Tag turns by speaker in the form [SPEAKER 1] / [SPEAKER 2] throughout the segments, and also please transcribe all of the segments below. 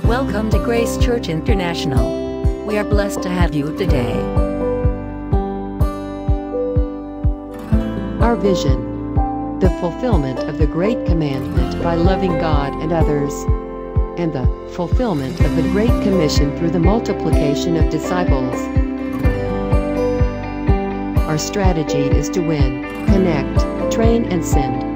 [SPEAKER 1] Welcome to Grace Church International. We are blessed to have you today.
[SPEAKER 2] Our vision: the fulfillment of the Great Commandment by loving God and others, and the fulfillment of the Great Commission through the multiplication of disciples. Our strategy is to win, connect, train, and send.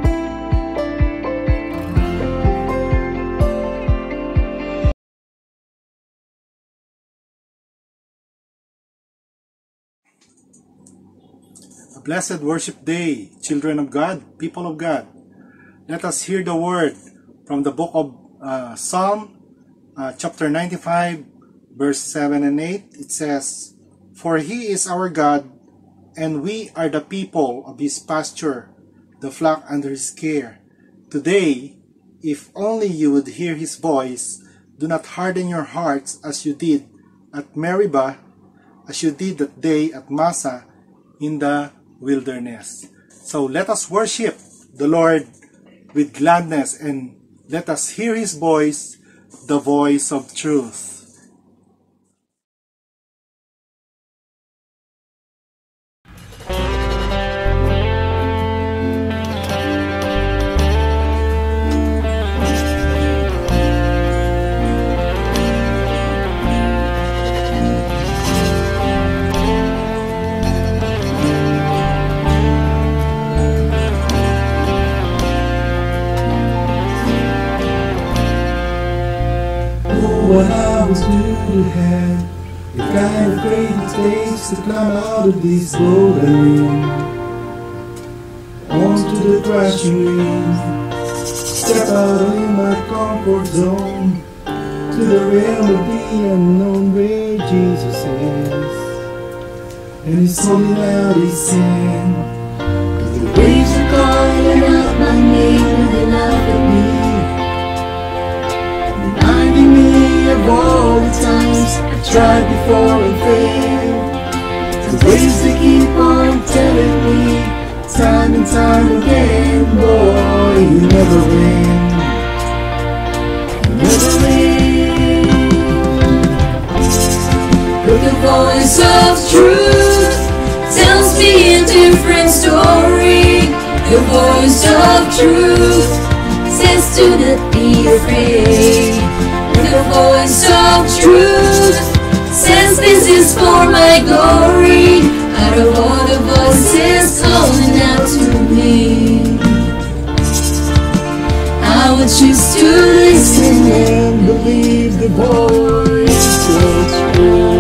[SPEAKER 3] A blessed worship day, children of God, people of God. Let us hear the word from the book of Psalm, chapter 95, verse 7 and 8. It says, "For he is our God, and we are the people of his pasture, the flock under his care. Today, if only you would hear his voice, do not harden your hearts as you did at Meribah, as you did that day at Massa in the wilderness." So let us worship the Lord with gladness, and let us hear his voice, the voice of truth.
[SPEAKER 4] What I was due to have, the kind of great it takes to climb out of this golden onto the thrashing range. Step out of my comfort zone to the realm of the unknown where Jesus is, and he's holding out his hand. The waves are calling out my name with the love of me, reminding me of all the times I tried before and failed. The ways they keep on telling me time and time again, boy, you never win. You never win. But the voice of truth tells me a different story. The voice of truth says do not be afraid. The voice of truth says this is for my glory. Out of all the voices calling out to me, I would choose to listen and believe the voice of truth.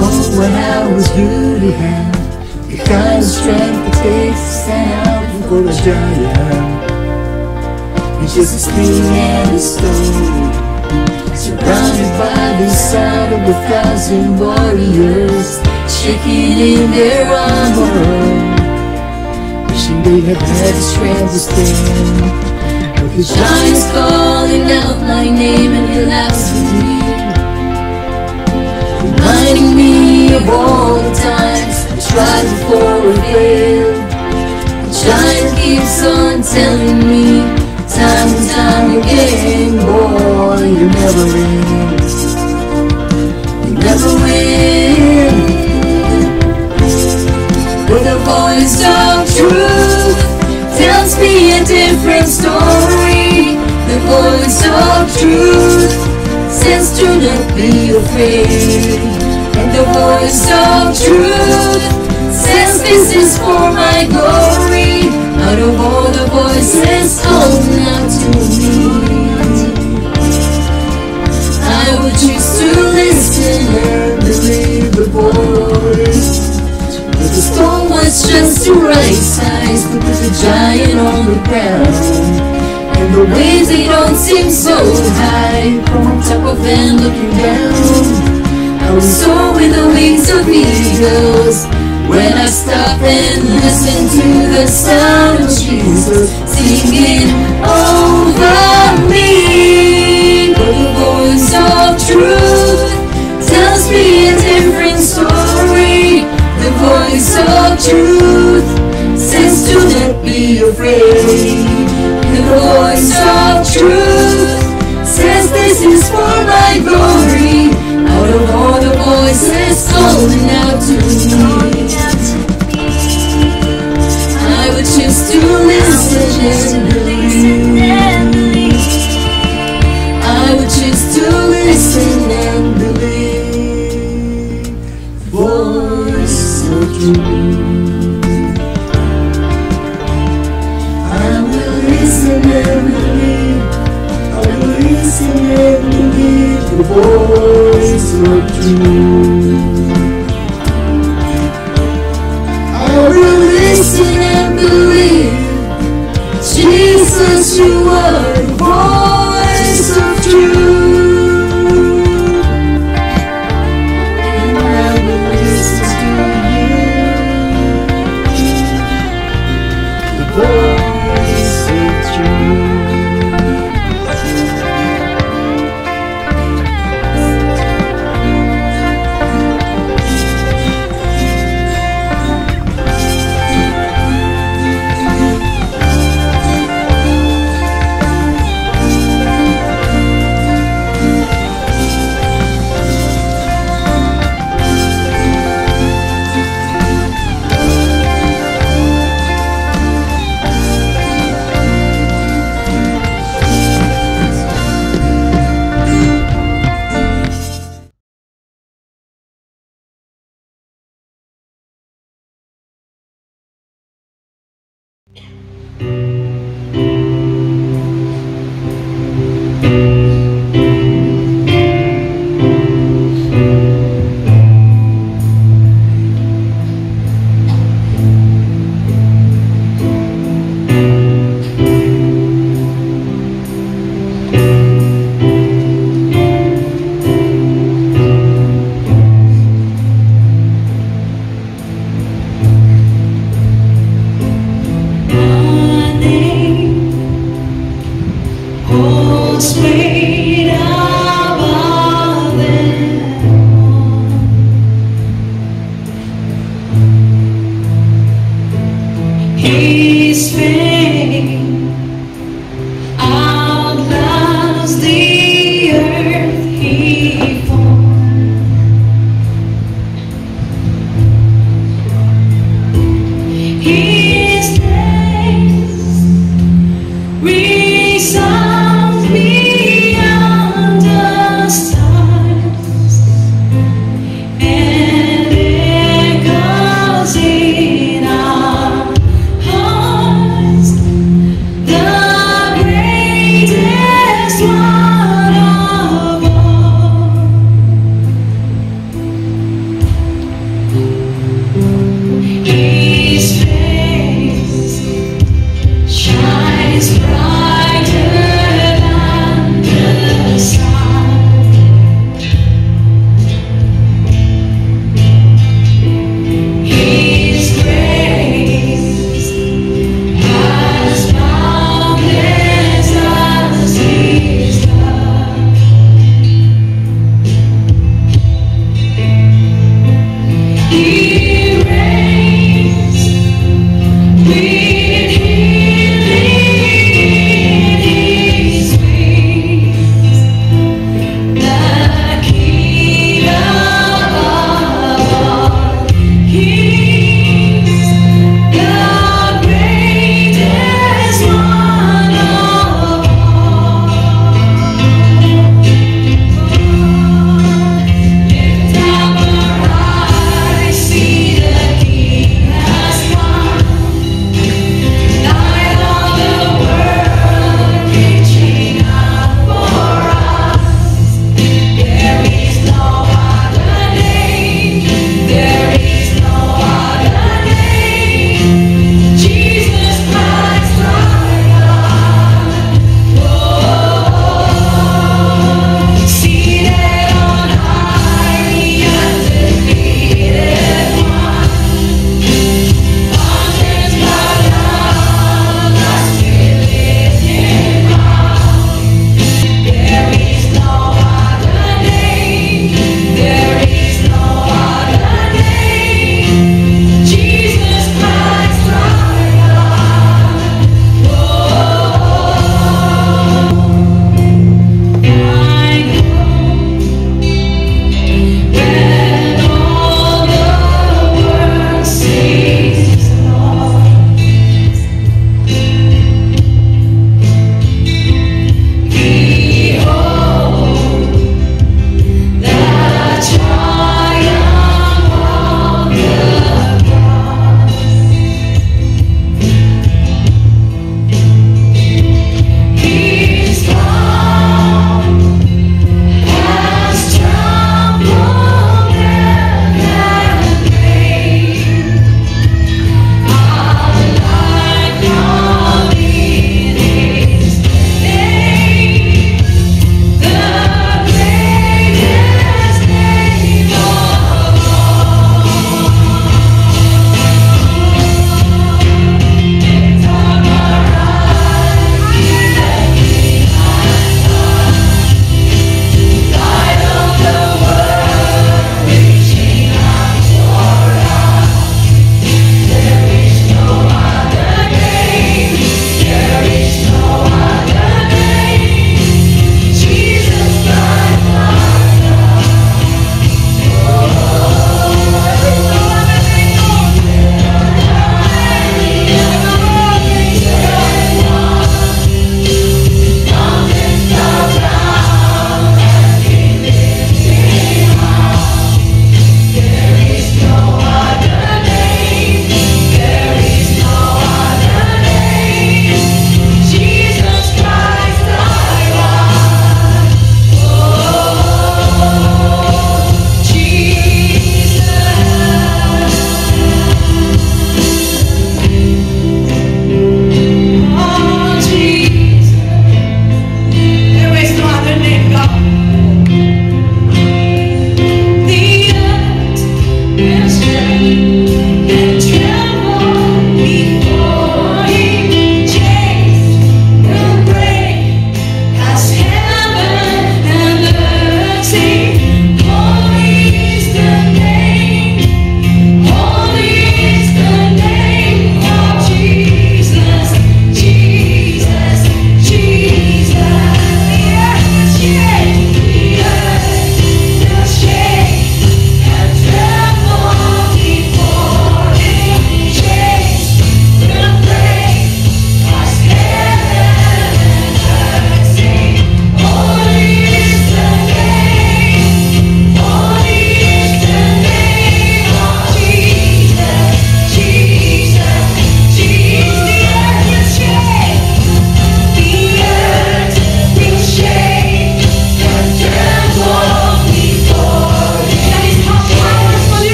[SPEAKER 4] Oh, when I was due to have the kind of strength it takes to stand out before a giant. It's just a sting and a stone, surrounded by the sound of 1,000 warriors shaking in their armor, wishing they had had the strength to stand. But the giant's calling out my name and he laughs with me, reminding me of all the times I tried before and failed. The giant keeps on telling me time and time again, boy, you never win. You never win. But the voice of truth tells me a different story. The voice of truth says do not be afraid. And the voice of truth says this is for my glory. Out of all the voices calling out to me, I would choose to listen and believe the voice. But the storm was just the right size to put the giant on the ground, and the waves they don't seem so high from on top of them looking down. I was soaring with the wings of eagles when I stop and listen to the sound of Jesus singing over me. But the voice of truth tells me a different story. The truth says do not be afraid. The voice of truth says this is for my glory. Out of all the voices calling out to me, I would choose to listen and believe. I would choose to listen and believe. Voice of truth. I will listen and believe. I will listen and believe the voice of truth. I will listen and believe. Jesus, you are the voice of truth. And I will listen to you.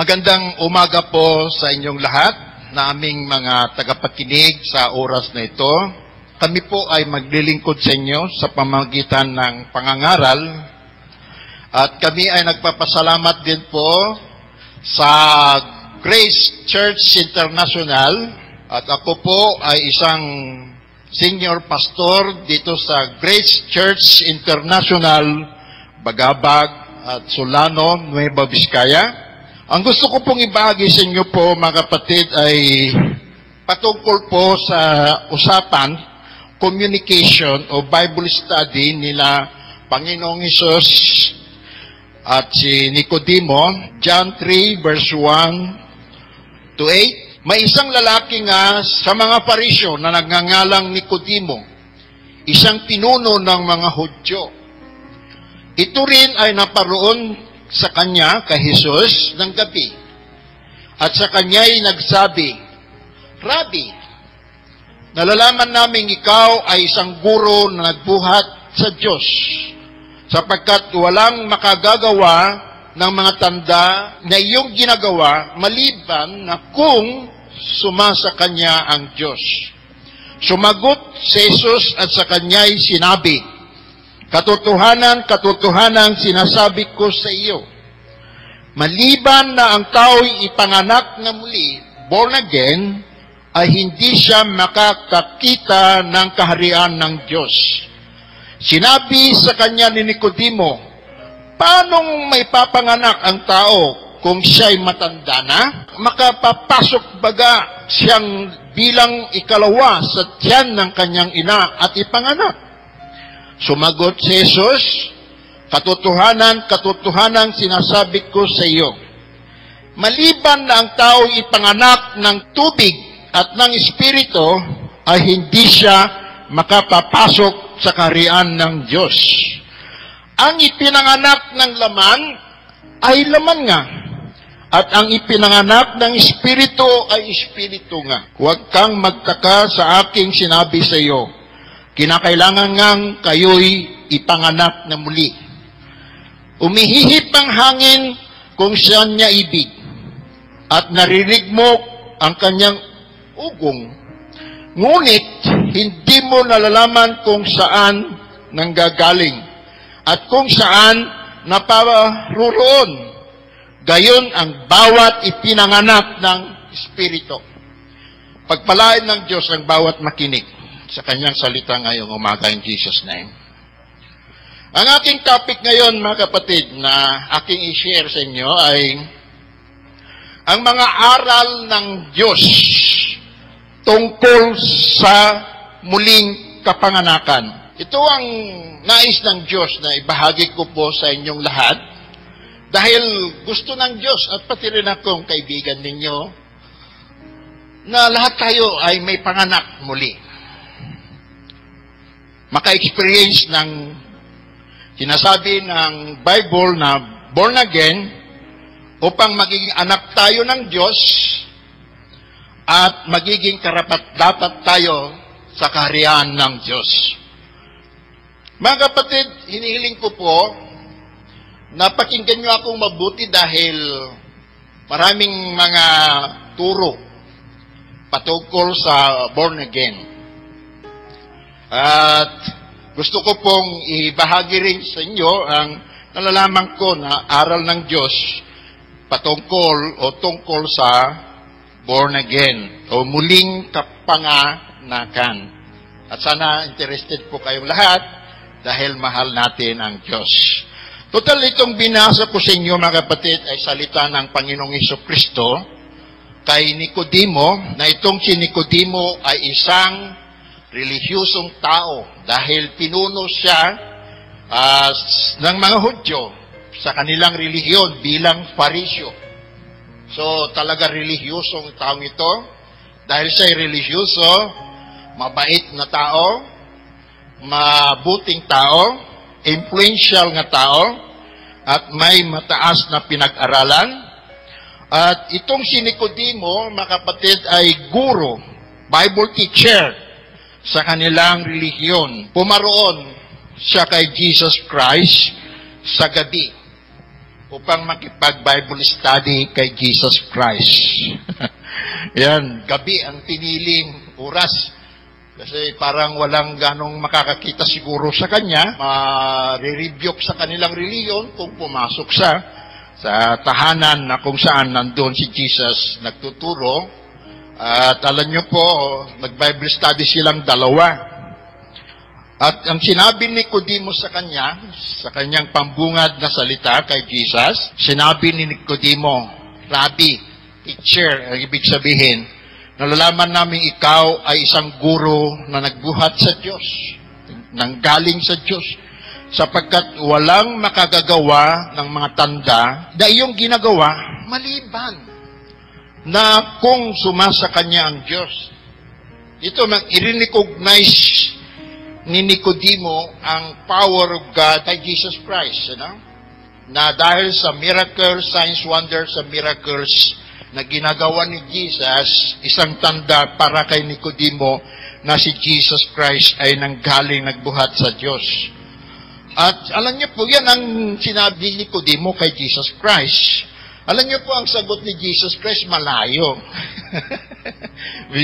[SPEAKER 5] Magandang umaga po sa inyong lahat, na aming mga tagapakinig sa oras na ito. Kami po ay maglilingkod sa inyo sa pamamagitan ng pangangaral. At kami ay nagpapasalamat din po sa Grace Church International. At ako po ay isang senior pastor dito sa Grace Church International, Bagabag at Solano, Nueva Vizcaya. Ang gusto ko pong ibahagi sa inyo po, mga kapatid, ay patungkol po sa usapan, communication o Bible study nila Panginoong Hesus at si Nicodemo. John 3 verse 1 to 8. May isang lalaki nga sa mga Pariseo na nagngangalang Nicodemo, isang pinuno ng mga Hudyo. Ito rin ay naparoon sa kanya, kay Hesus, ng gabi. At sa kanya ay nagsabi, Rabbi, nalalaman namin ikaw ay isang guro na nagbuhat sa Diyos, sapagkat walang makagagawa ng mga tanda na iyong ginagawa maliban na kung sumasa kanya ang Diyos. Sumagot si Jesus at sa kanya'y sinabi, Katotohanan, katotohanan sinasabi ko sa iyo, maliban na ang tao'y ipanganak na muli, born again, ay hindi siya makakakita ng kaharian ng Diyos. Sinabi sa kanya ni Nicodemo, paanong may papanganak ang tao kung siya'y matanda na? Makapapasok baga siyang bilang ikalawa sa tiyan ng kanyang ina at ipanganak? Sumagot si Jesus, katotohanan, katotohanan sinasabi ko sa iyo, maliban na ang tao ipanganak ng tubig at ng Espiritu, ay hindi siya makapapasok sa kaharian ng Diyos. Ang ipinanganak ng laman ay laman nga, at ang ipinanganak ng Espiritu ay Espiritu nga. Huwag kang magtaka sa aking sinabi sa iyo, kinakailangan ngang kayo'y ipanganak na muli. Umihihip ang hangin kung saan niya ibig, at narinig mo ang kanyang ugong. Ngunit, hindi mo nalalaman kung saan nanggagaling, at kung saan naparoroon. Gayon ang bawat ipinanganak ng Espiritu. Pagpalain ng Diyos ang bawat makinig sa kanyang salita ngayong umaga in Jesus' name. Ang aking topic ngayon, mga kapatid, na aking i-share sa inyo ay ang mga aral ng Diyos tungkol sa muling kapanganakan. Ito ang nais ng Diyos na ibahagi ko po sa inyong lahat dahil gusto ng Diyos at pati rin akong kaibigan ninyo na lahat tayo ay may panganak muli. Maka-experience ng sinasabi ng Bible na born again upang magiging anak tayo ng Diyos at magiging karapat-dapat tayo sa kaharian ng Diyos. Mga kapatid, hinihiling ko po na pakinggan nyo akong mabuti dahil maraming mga turo patungkol sa born again. At gusto ko pong ibahagi rin sa inyo ang nalalaman ko na aral ng Diyos patungkol o tungkol sa born again o muling kapanganakan. At sana interested po kayong lahat dahil mahal natin ang Diyos. Total, itong binasa ko sa inyo, mga kapatid, ay salita ng Panginoong Jesucristo kay Nicodemo, na itong si Nicodemo ay isang relihiyosong tao dahil pinuno siya ng mga Hudyo sa kanilang relihiyon bilang Pariseo. So talaga relihiyosong taong ito dahil siya ay relihiyoso, mabait na tao, mabuting tao, influential nga tao, at may mataas na pinag-aralan. At itong si Nicodemo, mga kapatid, ay guro, Bible teacher sa kanilang relihiyon. Pumaroon siya kay Jesus Christ sa gabi. upang makipag-Bible study kay Jesus Christ. Yan, gabi ang piniling oras. Kasi parang walang ganong makakakita siguro sa kanya, marirebuke sa kanilang reliyon kung pumasok sa tahanan na kung saan nandun si Jesus nagtuturo. At alam nyo po, nag-Bible study silang dalawa. At ang sinabi ni Nicodemo sa kanyang pambungad na salita kay Jesus, sinabi ni Nicodemo, Rabbi, teacher, ang ibig sabihin, nalalaman namin ikaw ay isang guro na nagbuhat sa Diyos, nanggaling sa Diyos, sapagkat walang makagagawa ng mga tanda na iyong ginagawa maliban na kung sumasa kanya ang Diyos. Ito, i-recognize ni Nicodemo ang power of God kay Jesus Christ, na dahil sa miracles, signs, wonders, sa miracles na ginagawa ni Jesus, isang tanda para kay Nicodemo na si Jesus Christ ay nanggaling nagbuhat sa Diyos. At alam niyo po, yan ang sinabi ni Nicodemo kay Jesus Christ. Alam niyo po, ang sagot ni Jesus Christ, malayo.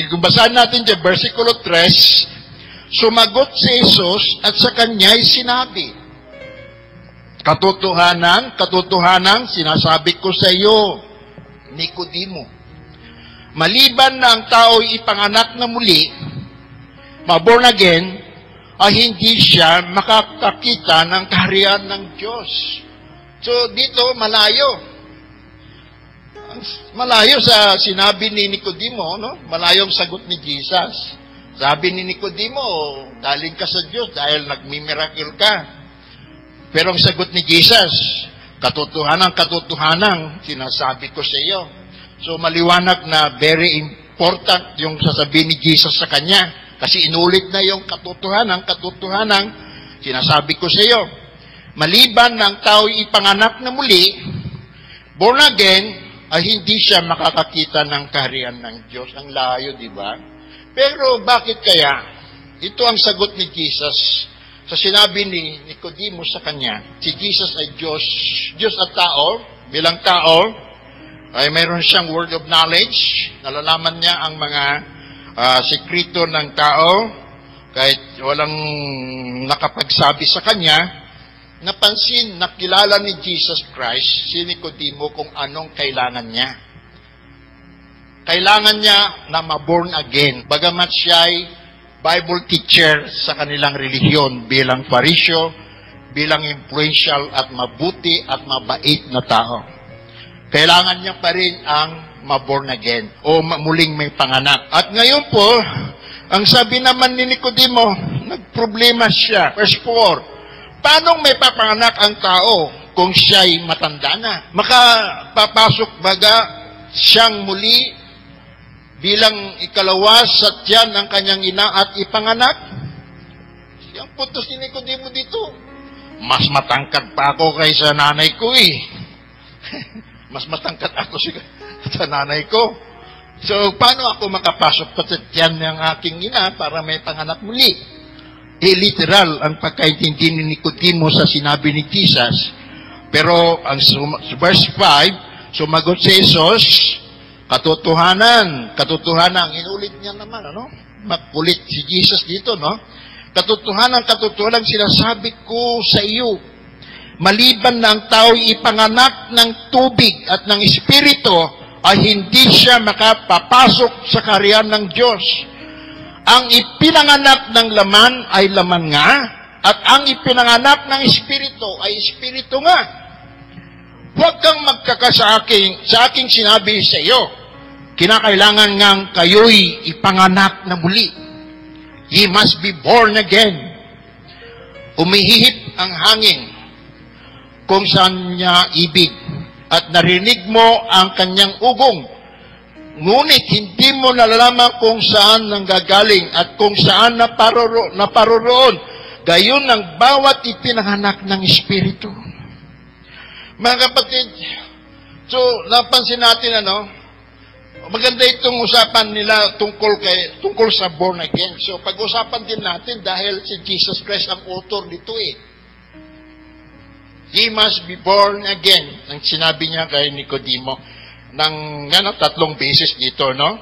[SPEAKER 5] Kung basahin natin dyan, versikulo 3, sumagot si Jesus at sa kanya'y sinabi, katotohanan, sinasabi ko sa iyo, Nicodemo, maliban na ang tao'y ipanganak na muli, born again, ay hindi siya makakakita ng kaharian ng Diyos. So dito, malayo sa sinabi ni Nicodemo, malayo ang sagot ni Jesus. Sabi ni Nicodemo, galing ka sa Diyos dahil nagmimiracle ka. Pero ang sagot ni Jesus, katotohanan, sinasabi ko sa iyo. So maliwanag na very important yung sasabihin ni Jesus sa kanya. Kasi inulit na yung katotohanan, sinasabi ko sa iyo. Maliban ng tao'y ipanganak na muli, born again, ay hindi siya makakakita ng kaharian ng Diyos. Ang layo, di ba? Pero bakit kaya? Ito ang sagot ni Jesus sa sinabi ni Nicodemo sa kanya. Si Jesus ay Diyos at tao. Bilang tao, ay mayroon siyang word of knowledge. Nalalaman niya ang mga sekreto ng tao. Kahit walang nakapagsabi sa kanya, napansin, nakilala ni Jesus Christ, si Nicodemo, kung anong kailangan niya. Kailangan niya na ma-born again. Bagamat siya ay Bible teacher sa kanilang relihiyon bilang Fariseo, bilang influential at mabuti at mabait na tao. Kailangan niya pa rin ang ma-born again o muling may panganak. At ngayon po, ang sabi naman ni Nicodemo, nagproblema siya. Verse 4, paano may papanganak ang tao kung siya'y matanda na? Makapapasok baga siyang muli bilang ikalawa sa tiyan ng kanyang ina at ipanganak? Ang putos ni Nicodemo dito. Mas matangkad pa ako kaysa nanay ko Mas matangkad ako sa nanay ko. So, paano ako makapasok pa sa tiyan ng aking ina para may panganak muli? Literal ang pagkaintindi ni Nicodemo sa sinabi ni Jesus. Pero, ang verse 5, sumagot si Jesus, katotohanan, inulit niya naman, makulit si Jesus dito, Katotohanan, sinasabi ko sa iyo, maliban na ang tao'y ipanganak ng tubig at ng Espiritu, ay hindi siya makapapasok sa kaharian ng Diyos. Ang ipinanganak ng laman ay laman nga, at ang ipinanganak ng Espiritu ay Espiritu nga. Huwag kang sa aking sinabi sa iyo. Kinakailangan ngang kayo'y ipanganak na muli. Ye must be born again. Umihihip ang hangin kung saan niya ibig at narinig mo ang kanyang ugong. Ngunit hindi mo nalalaman kung saan nanggagaling at kung saan naparoroon. Gayon ang bawat ipinanganak ng Espiritu. Mga kapatid, so napansin natin maganda itong usapan nila tungkol sa born again. So pag-usapan din natin dahil si Jesus Christ ang author dito He must be born again. Ang sinabi niya kay Nicodemo ng 3 beses dito, no?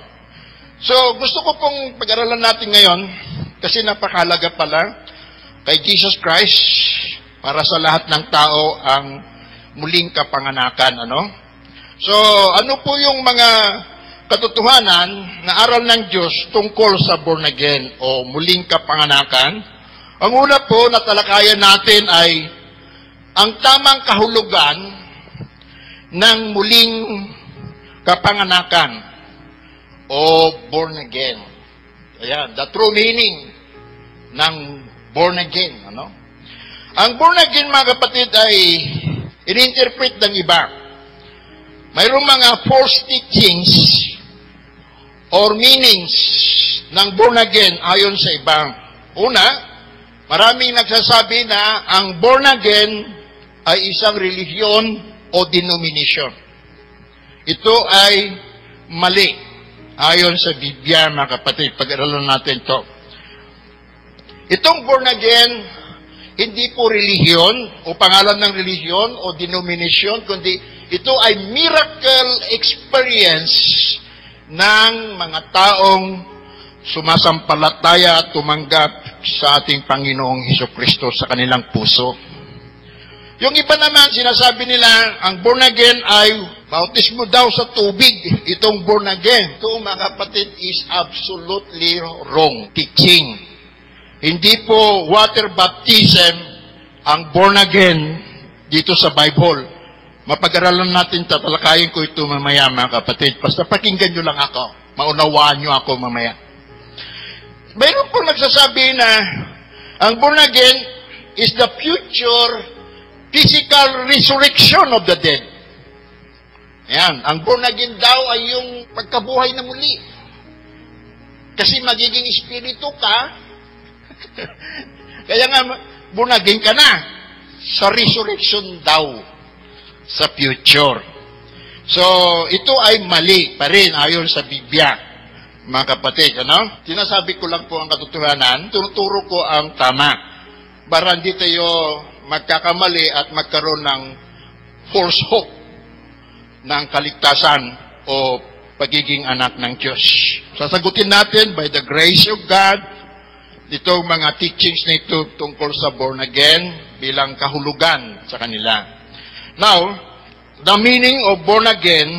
[SPEAKER 5] So, gusto ko pong pag-aralan natin ngayon kasi napakahalaga pala kay Jesus Christ para sa lahat ng tao ang muling kapanganakan, ano? So, ano po yung mga katotohanan na aral ng Diyos tungkol sa born again o muling kapanganakan? Ang una po na talakayan natin ay ang tamang kahulugan ng muling kapanganakan o born again. Ayan, the true meaning ng born again. Ano? Ang born again, mga kapatid, ay ininterpret ng iba. Mayroong mga false teachings or meanings ng born again ayon sa iba. Una, maraming nagsasabi na ang born again ay isang relihiyon o denomination. Ito ay mali. Ayon sa Biblia, mga kapatid, pag-aralan natin ito. Itong born again, hindi po relihiyon o pangalan ng relihiyon o denomination, kundi ito ay miracle experience ng mga taong sumasampalataya at tumanggap sa ating Panginoong Hesukristo sa kanilang puso. Yung iba naman, sinasabi nila, ang born again ay bautismo daw sa tubig. Itong born again, ito mga kapatid, is absolutely wrong teaching. Hindi po water baptism ang born again dito sa Bible. Mapag-aralan natin, tatalakayin ko ito mamaya, mga kapatid. Basta pakinggan nyo lang ako. Maunawaan nyo ako mamaya. Mayroon po nagsasabi na ang born again is the future physical resurrection of the dead. Ayan, ang born again daw ay yung pagkabuhay na muli. Kasi magiging espiritu ka, kaya nga born again ka na. Sa resurrection daw, sa future. So, ito ay mali pa rin ayon sa Biblia, mga kapatid. Ano? Sinasabi ko lang po ang katotohanan, tunuturo ko ang tama. Para hindi tayo magkakamali at magkaroon ng false hope ng kaligtasan o pagiging anak ng Diyos. Sasagutin natin by the grace of God itong mga teachings na ito tungkol sa born again bilang kahulugan sa kanila. Now, the meaning of born again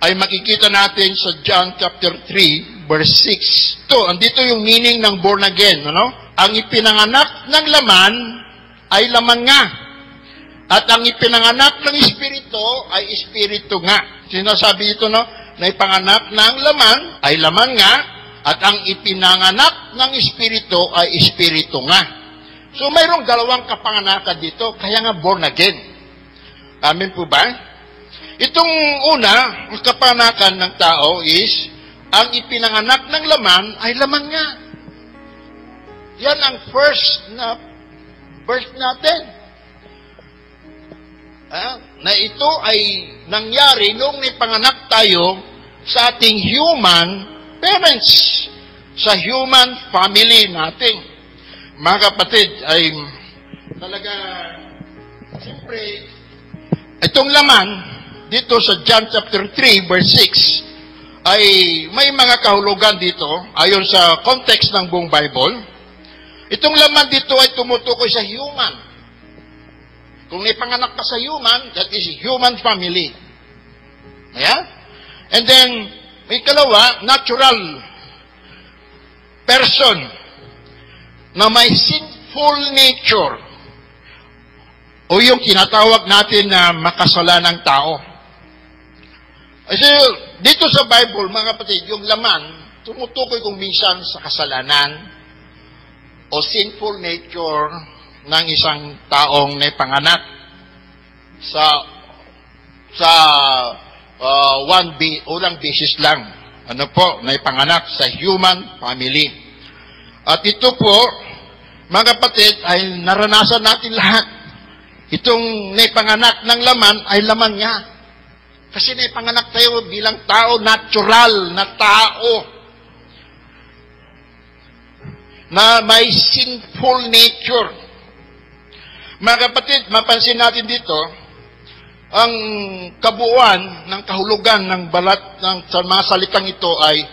[SPEAKER 5] ay makikita natin sa John chapter 3 verse 6. Ito, andito yung meaning ng born again. Ano? Ang ipinanganak ng laman ay laman nga. At ang ipinanganak ng Espiritu ay Espiritu nga. Sinasabi ito, no? Na ipanganak ng laman ay laman nga. At ang ipinanganak ng Espiritu ay Espiritu nga. So, mayroong dalawang kapanganakan dito. Kaya nga born again. Amen po ba? Itong una, ang kapanganakan ng tao is, ang ipinanganak ng laman ay laman nga. Yan ang first na verse natin. Na ito ay nangyari nung nipanganak tayo sa ating human parents, sa human family natin. Mga kapatid, ay talaga, siyempre, itong laman, dito sa John chapter 3, verse 6, ay may mga kahulugan dito, ayon sa context ng buong Bible. Itong laman dito ay tumutukoy sa human. Kung ipanganak ka sa human, that is human family. Ayan? And then, may kalawa, natural person na may sinful nature o yung tinatawag natin na makasalanang tao. Kasi dito sa Bible, mga kapatid, yung laman, tumutukoy kung minsan sa kasalanan o sinful nature ng isang taong naipanganak sa unang beses lang. Ano po, naipanganak sa human family. At ito po, mga kapatid, ay naranasan natin lahat. Itong naipanganak ng laman ay laman niya. Kasi naipanganak tayo bilang tao, natural na tao. Na may sinful nature. Mga kapatid, mapansin natin dito, ang kabuuan ng kahulugan ng balat sa mga salitang ito ay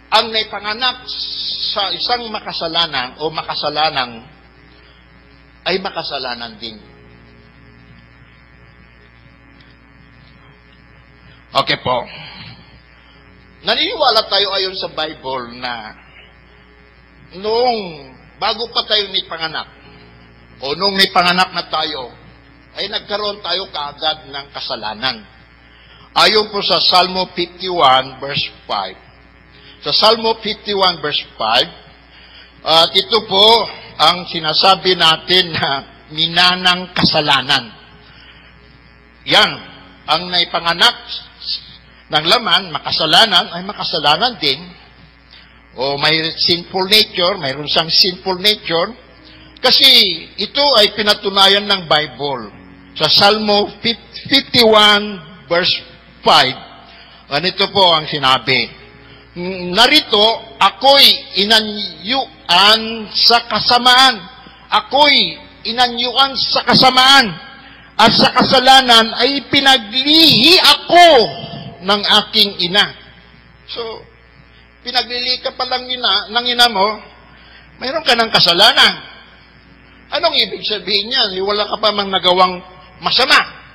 [SPEAKER 5] ang naipanganak sa isang makasalanan o makasalanang ay makasalanan din. Okay po. Naniniwala tayo ayon sa Bible na noong bago pa tayo naipanganak o noong naipanganak na tayo, ay nagkaroon tayo kaagad ng kasalanan. Ayon po sa Salmo 51 verse 5. Sa Salmo 51 verse 5, at ito po ang sinasabi natin na minanang kasalanan. Yan, ang naipanganak ng laman, makasalanan, ay makasalanan din. O may sinful nature, mayroon siyang sinful nature. Kasi ito ay pinatunayan ng Bible. Sa Salmo 51 verse 5, ganito po ang sinabi. Narito, ako'y inanyuan sa kasamaan. Ako'y inanyuan sa kasamaan. At sa kasalanan ay pinaglihi ako ng aking ina. So, pinaglili ka pa lang ng ina mo, mayroon ka ng kasalanan. Anong ibig sabihin niya? Wala ka pa mang nagawang masama.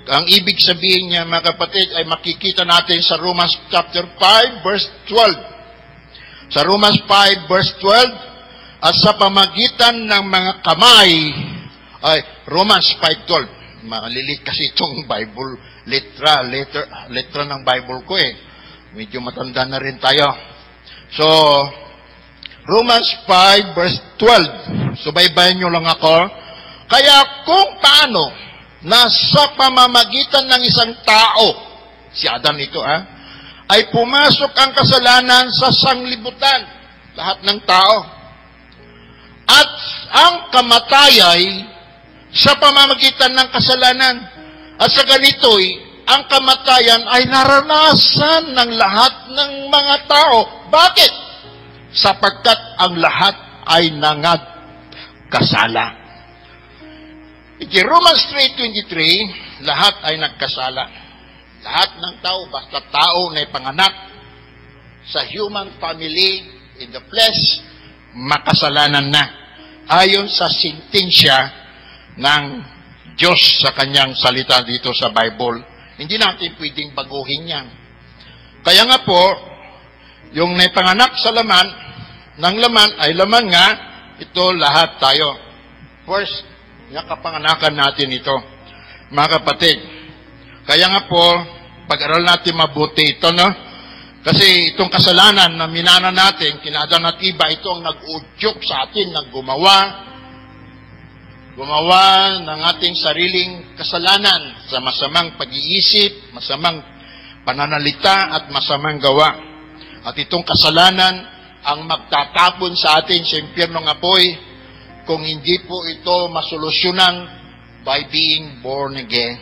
[SPEAKER 5] Ang ibig sabihin niya, mga kapatid, ay makikita natin sa Romans chapter 5, verse 12. Sa Romans 5, verse 12, at sa pamagitan ng mga kamay, ay, Romans 5:12. Malilit kasi itong Bible, letra ng Bible ko eh. Medyo matanda na rin tayo. So, Romans 5, verse 12. Subaybayan nyo lang ako. Kaya kung paano, nasa pamamagitan ng isang tao, si Adam ito ay pumasok ang kasalanan sa sanglibutan, lahat ng tao. At ang kamatayay sa pamamagitan ng kasalanan. At sa ganito'y, ang kamatayan ay naranasan ng lahat ng mga tao. Bakit? Sapagkat ang lahat ay nagkasala. Romans 3:23, lahat ay nagkasala. Lahat ng tao, basta tao na ipanganak sa human family, in the flesh, makasalanan na. Ayon sa sentensya ng Diyos sa kanyang salita dito sa Bible. Hindi natin pwedeng baguhin yan. Kaya nga po, yung naipanganak sa laman, ng laman ay laman nga, ito lahat tayo. First, nakapanganakan natin ito, mga kapatid. Kaya nga po, pag-aral natin mabuti ito, no? Kasi itong kasalanan na minana natin, kina-Adan at Eva, ito ang nag-udyok sa atin, gumawa ng ating sariling kasalanan sa masamang pag-iisip, masamang pananalita at masamang gawa. At itong kasalanan ang magtatapon sa atin sa impyernong apoy kung hindi po ito masolusyonan by being born again.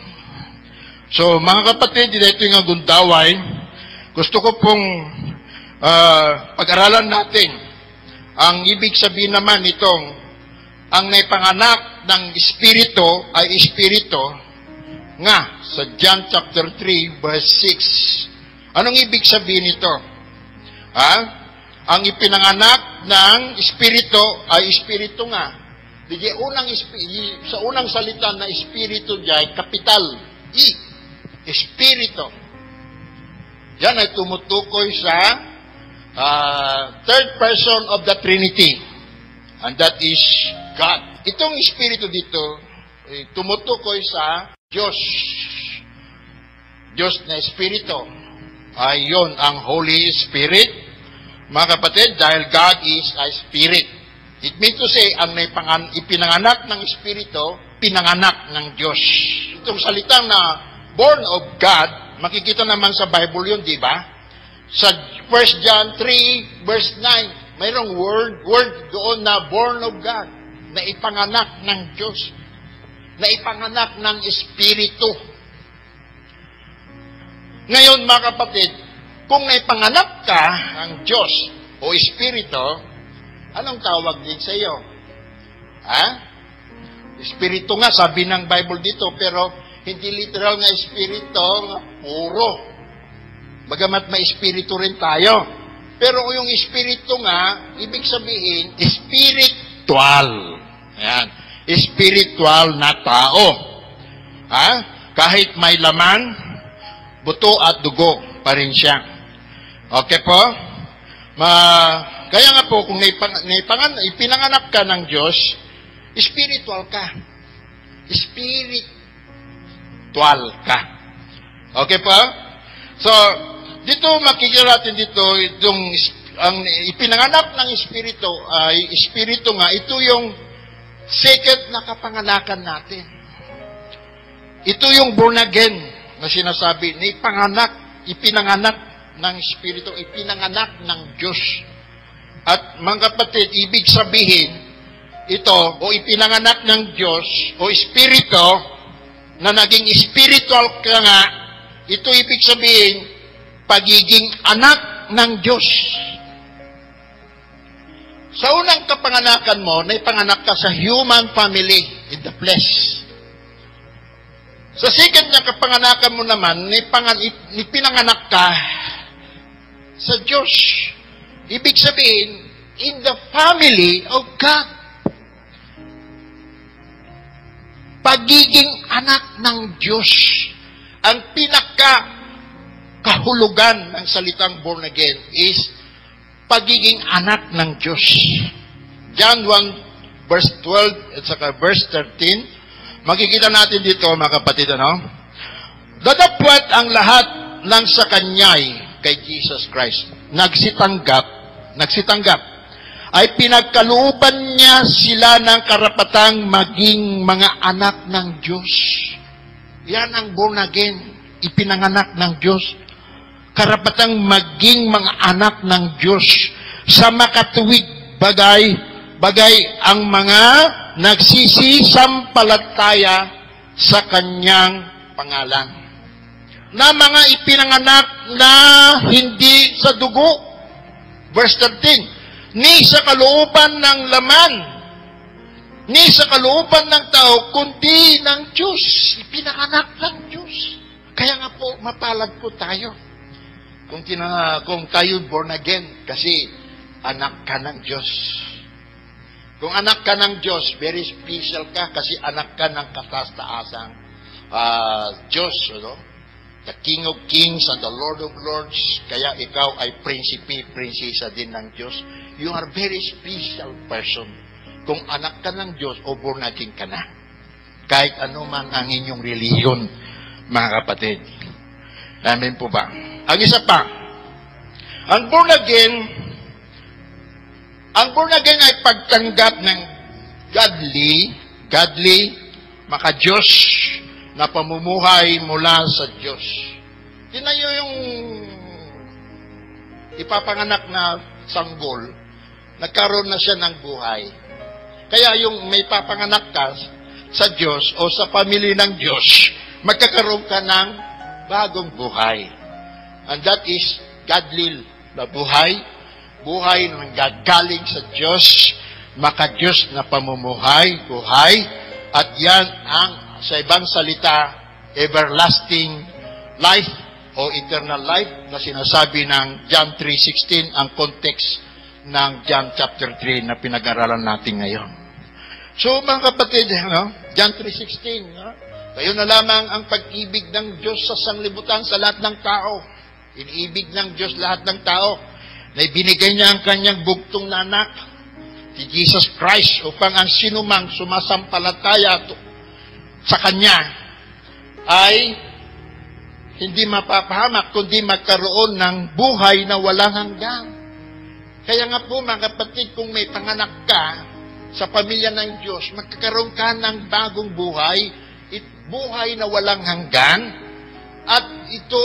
[SPEAKER 5] So, mga kapatid, dito yung gundaway, gusto ko pong pag-aralan natin ang ibig sabihin naman itong ang naipanganak ng Espiritu ay Espiritu nga sa John chapter 3 verse 6. Anong ibig sabihin ito? Ang ipinanganak ng Espiritu ay Espiritu nga. Sa unang salita na Espiritu diyan, kapital, I, Espiritu. Yan ay tumutukoy sa third person of the Trinity. And that is God. Itong Espiritu dito, tumutukoy sa Diyos. Diyos na Espiritu. Ay yun ang Holy Spirit. Mga kapatid, dahil God is a Spirit. It means to say, ang ipinanganak ng Espiritu, pinanganak ng Diyos. Itong salita na born of God, makikita naman sa Bible yun, di ba? Sa 1 John 3, verse 9, mayroong word doon na born of God, na ipanganak ng Diyos, na ipanganak ng Espiritu. Ngayon, mga kapatid, kung naipanganak ka ng Diyos o Espiritu, anong tawag din sa iyo? Espiritu nga, sabi ng Bible dito, pero hindi literal nga espiritu, nga puro. Bagamat may espiritu rin tayo. Pero yung espiritu nga, ibig sabihin, spiritual. Ayan. Spiritual na tao. Ha? Kahit may laman, buto at dugo pa rin siya. Okay po? Kaya nga po, kung ipinanganak ka ng Diyos, spiritual ka. Spiritual ka. Okay po? So, dito makikita natin dito, ang ipinanganak ng espiritu nga, ito yung second na kapanganakan natin. Ito yung born again na sinasabi, ipinanganak ng espiritu, ipinanganak ng Diyos. At mga kapatid, ibig sabihin, ito, o ipinanganak ng Diyos, o espiritu, na naging spiritual ka nga, ito ibig sabihin, pagiging anak ng Diyos. Sa unang kapanganakan mo, naipanganak ka sa human family in the flesh. Sa second na kapanganakan mo naman, ipinanganak ka sa Diyos. Ibig sabihin, in the family of God. Pagiging anak ng Diyos. Ang kahulugan ng salitang born again is pagiging anak ng Diyos. John 1 verse 12 at saka verse 13, makikita natin dito mga kapatid, dadapwat ang lahat ng sa kanya'y kay Jesus Christ. Nagsitanggap, ay pinagkalooban niya sila ng karapatang maging mga anak ng Diyos. Yan ang born again, ipinanganak ng Diyos. Karapatang maging mga anak ng Diyos sa makatuwid bagay ang mga nagsisisampalataya sa kanyang pangalan. Na mga ipinanganak na hindi sa dugo. Verse 13, ni sa kalooban ng laman, ni sa kalooban ng tao, kundi ng Diyos. Ipinanganak ng Diyos. Kaya nga po, mapalad po tayo. Kung tayo born again, kasi anak ka ng Diyos. Kung anak ka ng Diyos, very special ka kasi anak ka ng kataas-taasang Diyos. The King of Kings and the Lord of Lords. Kaya ikaw ay prinsipe, prinsesa din ng Diyos. You are very special person. Kung anak ka ng Diyos o born again ka na. Kahit ano man ang inyong reliyon, mga kapatid. Amen po ba? Ang isa pa, ang born again ay pagtanggap ng godly, maka-Diyos na pamumuhay mula sa Diyos. Tinayo yung ipapanganak na sanggol, nagkaroon na siya ng buhay. Kaya yung may papanganak ka sa Diyos o sa pamilya ng Diyos, magkakaroon ka ng bagong buhay. And that is godly na buhay na gagaling sa Diyos, maka-Diyos na pamumuhay, buhay, at yan ang, sa ibang salita, everlasting life o eternal life na sinasabi ng John 3:16, ang context ng John chapter 3 na pinag-aralan natin ngayon. So mga kapatid, John 3:16, kayo na lamang ang pag-ibig ng Diyos sa sanglibutan sa lahat ng tao. Inibig ng Diyos lahat ng tao na ibinigay niya ang kanyang bugtong na anak, si Jesus Christ, upang ang sinumang sumasampalataya sa Kanya ay hindi mapapahamak, kundi magkaroon ng buhay na walang hanggan. Kaya nga po mga kapatid, kung may panganak ka sa pamilya ng Diyos, magkakaroon ka ng bagong buhay, buhay na walang hanggan. At ito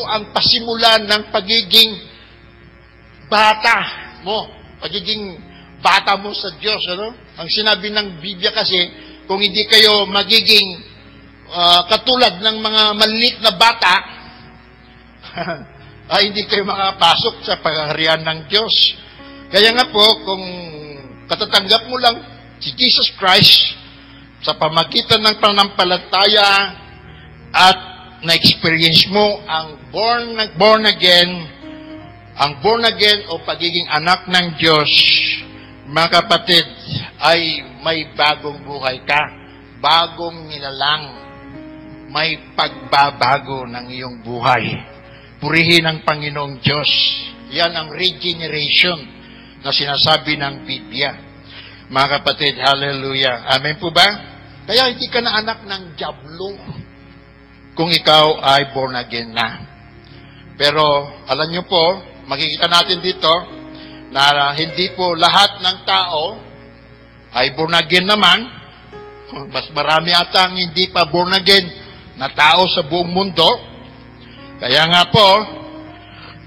[SPEAKER 5] ang pasimulan ng pagiging bata mo sa Diyos. Ang sinabi ng Biblia kasi, kung hindi kayo magiging katulad ng mga maliit na bata, ay hindi kayo makapasok sa pangyarihan ng Diyos. Kaya nga po, kung katatanggap mo lang si Jesus Christ sa pamagitan ng pananampalataya at na-experience mo ang born again o pagiging anak ng Diyos, mga kapatid, ay may bagong buhay ka, bagong nilalang, may pagbabago ng iyong buhay. Purihin ang Panginoong Diyos. Yan ang regeneration na sinasabi ng Biblia. Mga kapatid, hallelujah. Amen po ba? Kaya hindi ka na anak ng diablo kung ikaw ay born again na. Pero, alam nyo po, makikita natin dito na hindi po lahat ng tao ay born again naman. Mas marami ata ang hindi pa born again na tao sa buong mundo. Kaya nga po,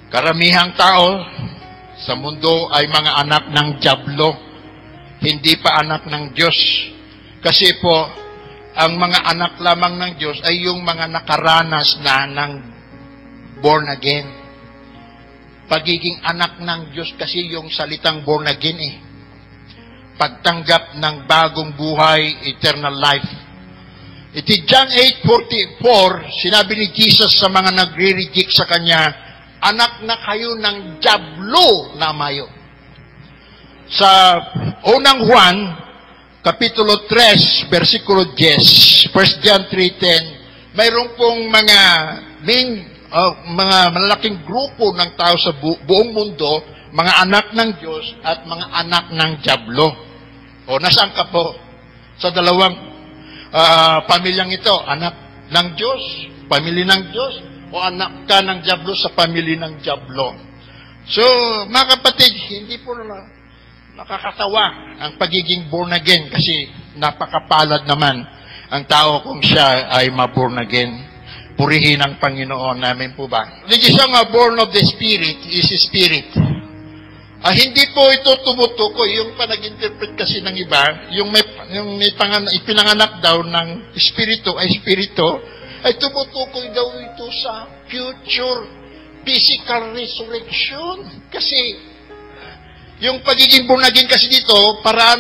[SPEAKER 5] karamihang tao sa mundo ay mga anak ng diablo, hindi pa anak ng Diyos. Kasi po, ang mga anak lamang ng Diyos ay yung mga nakaranas na ng born again. Pagiging anak ng Diyos kasi yung salitang born again eh. Pagtanggap ng bagong buhay, eternal life. Iti John 8:44, sinabi ni Jesus sa mga nagre-reject sa Kanya, anak na kayo ng diablo na mayo. Sa unang Juan, Kapitulo 3, versikulo 10, 1 John 3:10, mayroon pong mga malalaking grupo ng tao sa buong mundo, mga anak ng Diyos at mga anak ng diablo. O, nasaan ka po? Sa dalawang pamilyang ito, anak ng Diyos, pamilya ng Diyos, o anak ka ng diablo sa pamilya ng diablo. So, mga kapatid, hindi po nakakatawa ang pagiging born again kasi napakapalad naman ang tao kung siya ay ma-born again. Purihin ang Panginoon namin po ba? Hindi siya nga born of the Spirit, is Spirit. Hindi po ito tumutukoy, yung panag-interpret kasi ng iba, yung ipinanganak daw ng Espiritu ay tumutukoy daw ito sa future physical resurrection. Kasi yung pagiging born again kasi dito, para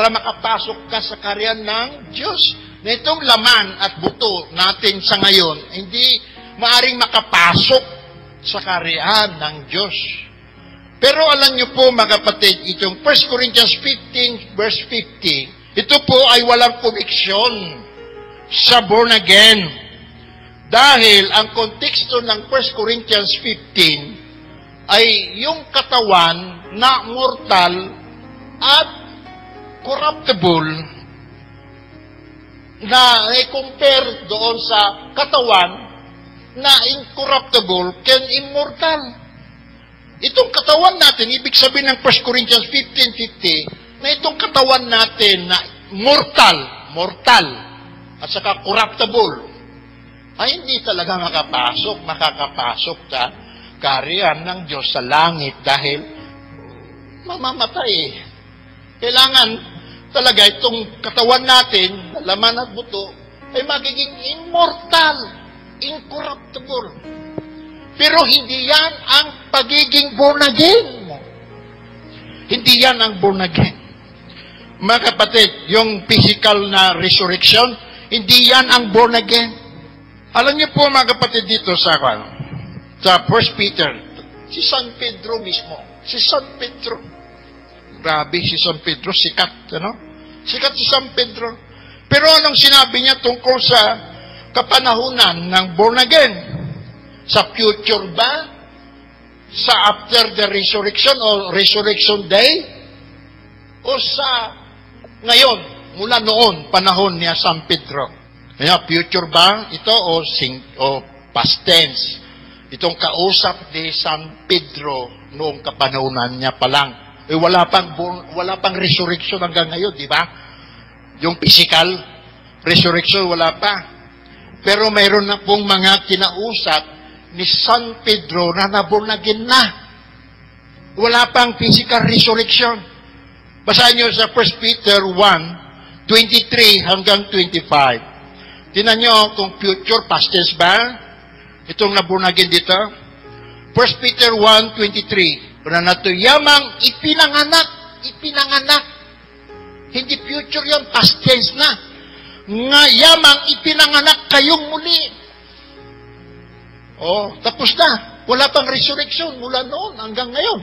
[SPEAKER 5] makapasok ka sa karyan ng Diyos. Na itong laman at buto natin sa ngayon, hindi maaring makapasok sa karyan ng Diyos. Pero alam nyo po mga kapatid, itong 1 Corinthians 15 verse 50, ito po ay walang koneksyon sa born again. Dahil ang konteksto ng 1 Corinthians 15 ay yung katawan na mortal at corruptible na i-compare doon sa katawan na incorruptible can immortal. Itong katawan natin, ibig sabihin ng 1 Corinthians 15:50, na itong katawan natin na mortal, at saka corruptible, ay hindi talaga makakapasok sa kaharian ng Diyos sa langit dahil mamamatay. Kailangan talaga itong katawan natin, laman at buto, ay magiging immortal, incorruptible. Pero hindi yan ang pagiging born again mo. Hindi yan ang born again. Mga kapatid, yung physical na resurrection, hindi yan ang born again. Alam niyo po mga kapatid dito sa 1 Peter, si San Pedro mismo, si San Pedro. Grabe si San Pedro, sikat, Sikat si San Pedro. Pero anong sinabi niya tungkol sa kapanahunan ng born again? Sa future ba? Sa after the resurrection o resurrection day? O sa ngayon, mula noon, panahon niya San Pedro? Kaya future ba ito o past tense? Itong kausap ni San Pedro noong kapanahunan niya pa lang. Wala pang resurrection hanggang ngayon, di ba? Yung physical resurrection, wala pa. Pero mayroon na pong mga kinausap ni San Pedro na naborn again na. Wala pang physical resurrection. Basahin nyo sa 1 Peter 1:23 hanggang 25. Tingnan nyo kung future, past tense ba? Itong naborn again dito. 1 Peter 1:23. Pero na ito yamang ipinanganak. Hindi future yan, past tense na. Ngayamang ipinanganak kayong muli. Tapos na. Wala pang resurrection mula noon hanggang ngayon.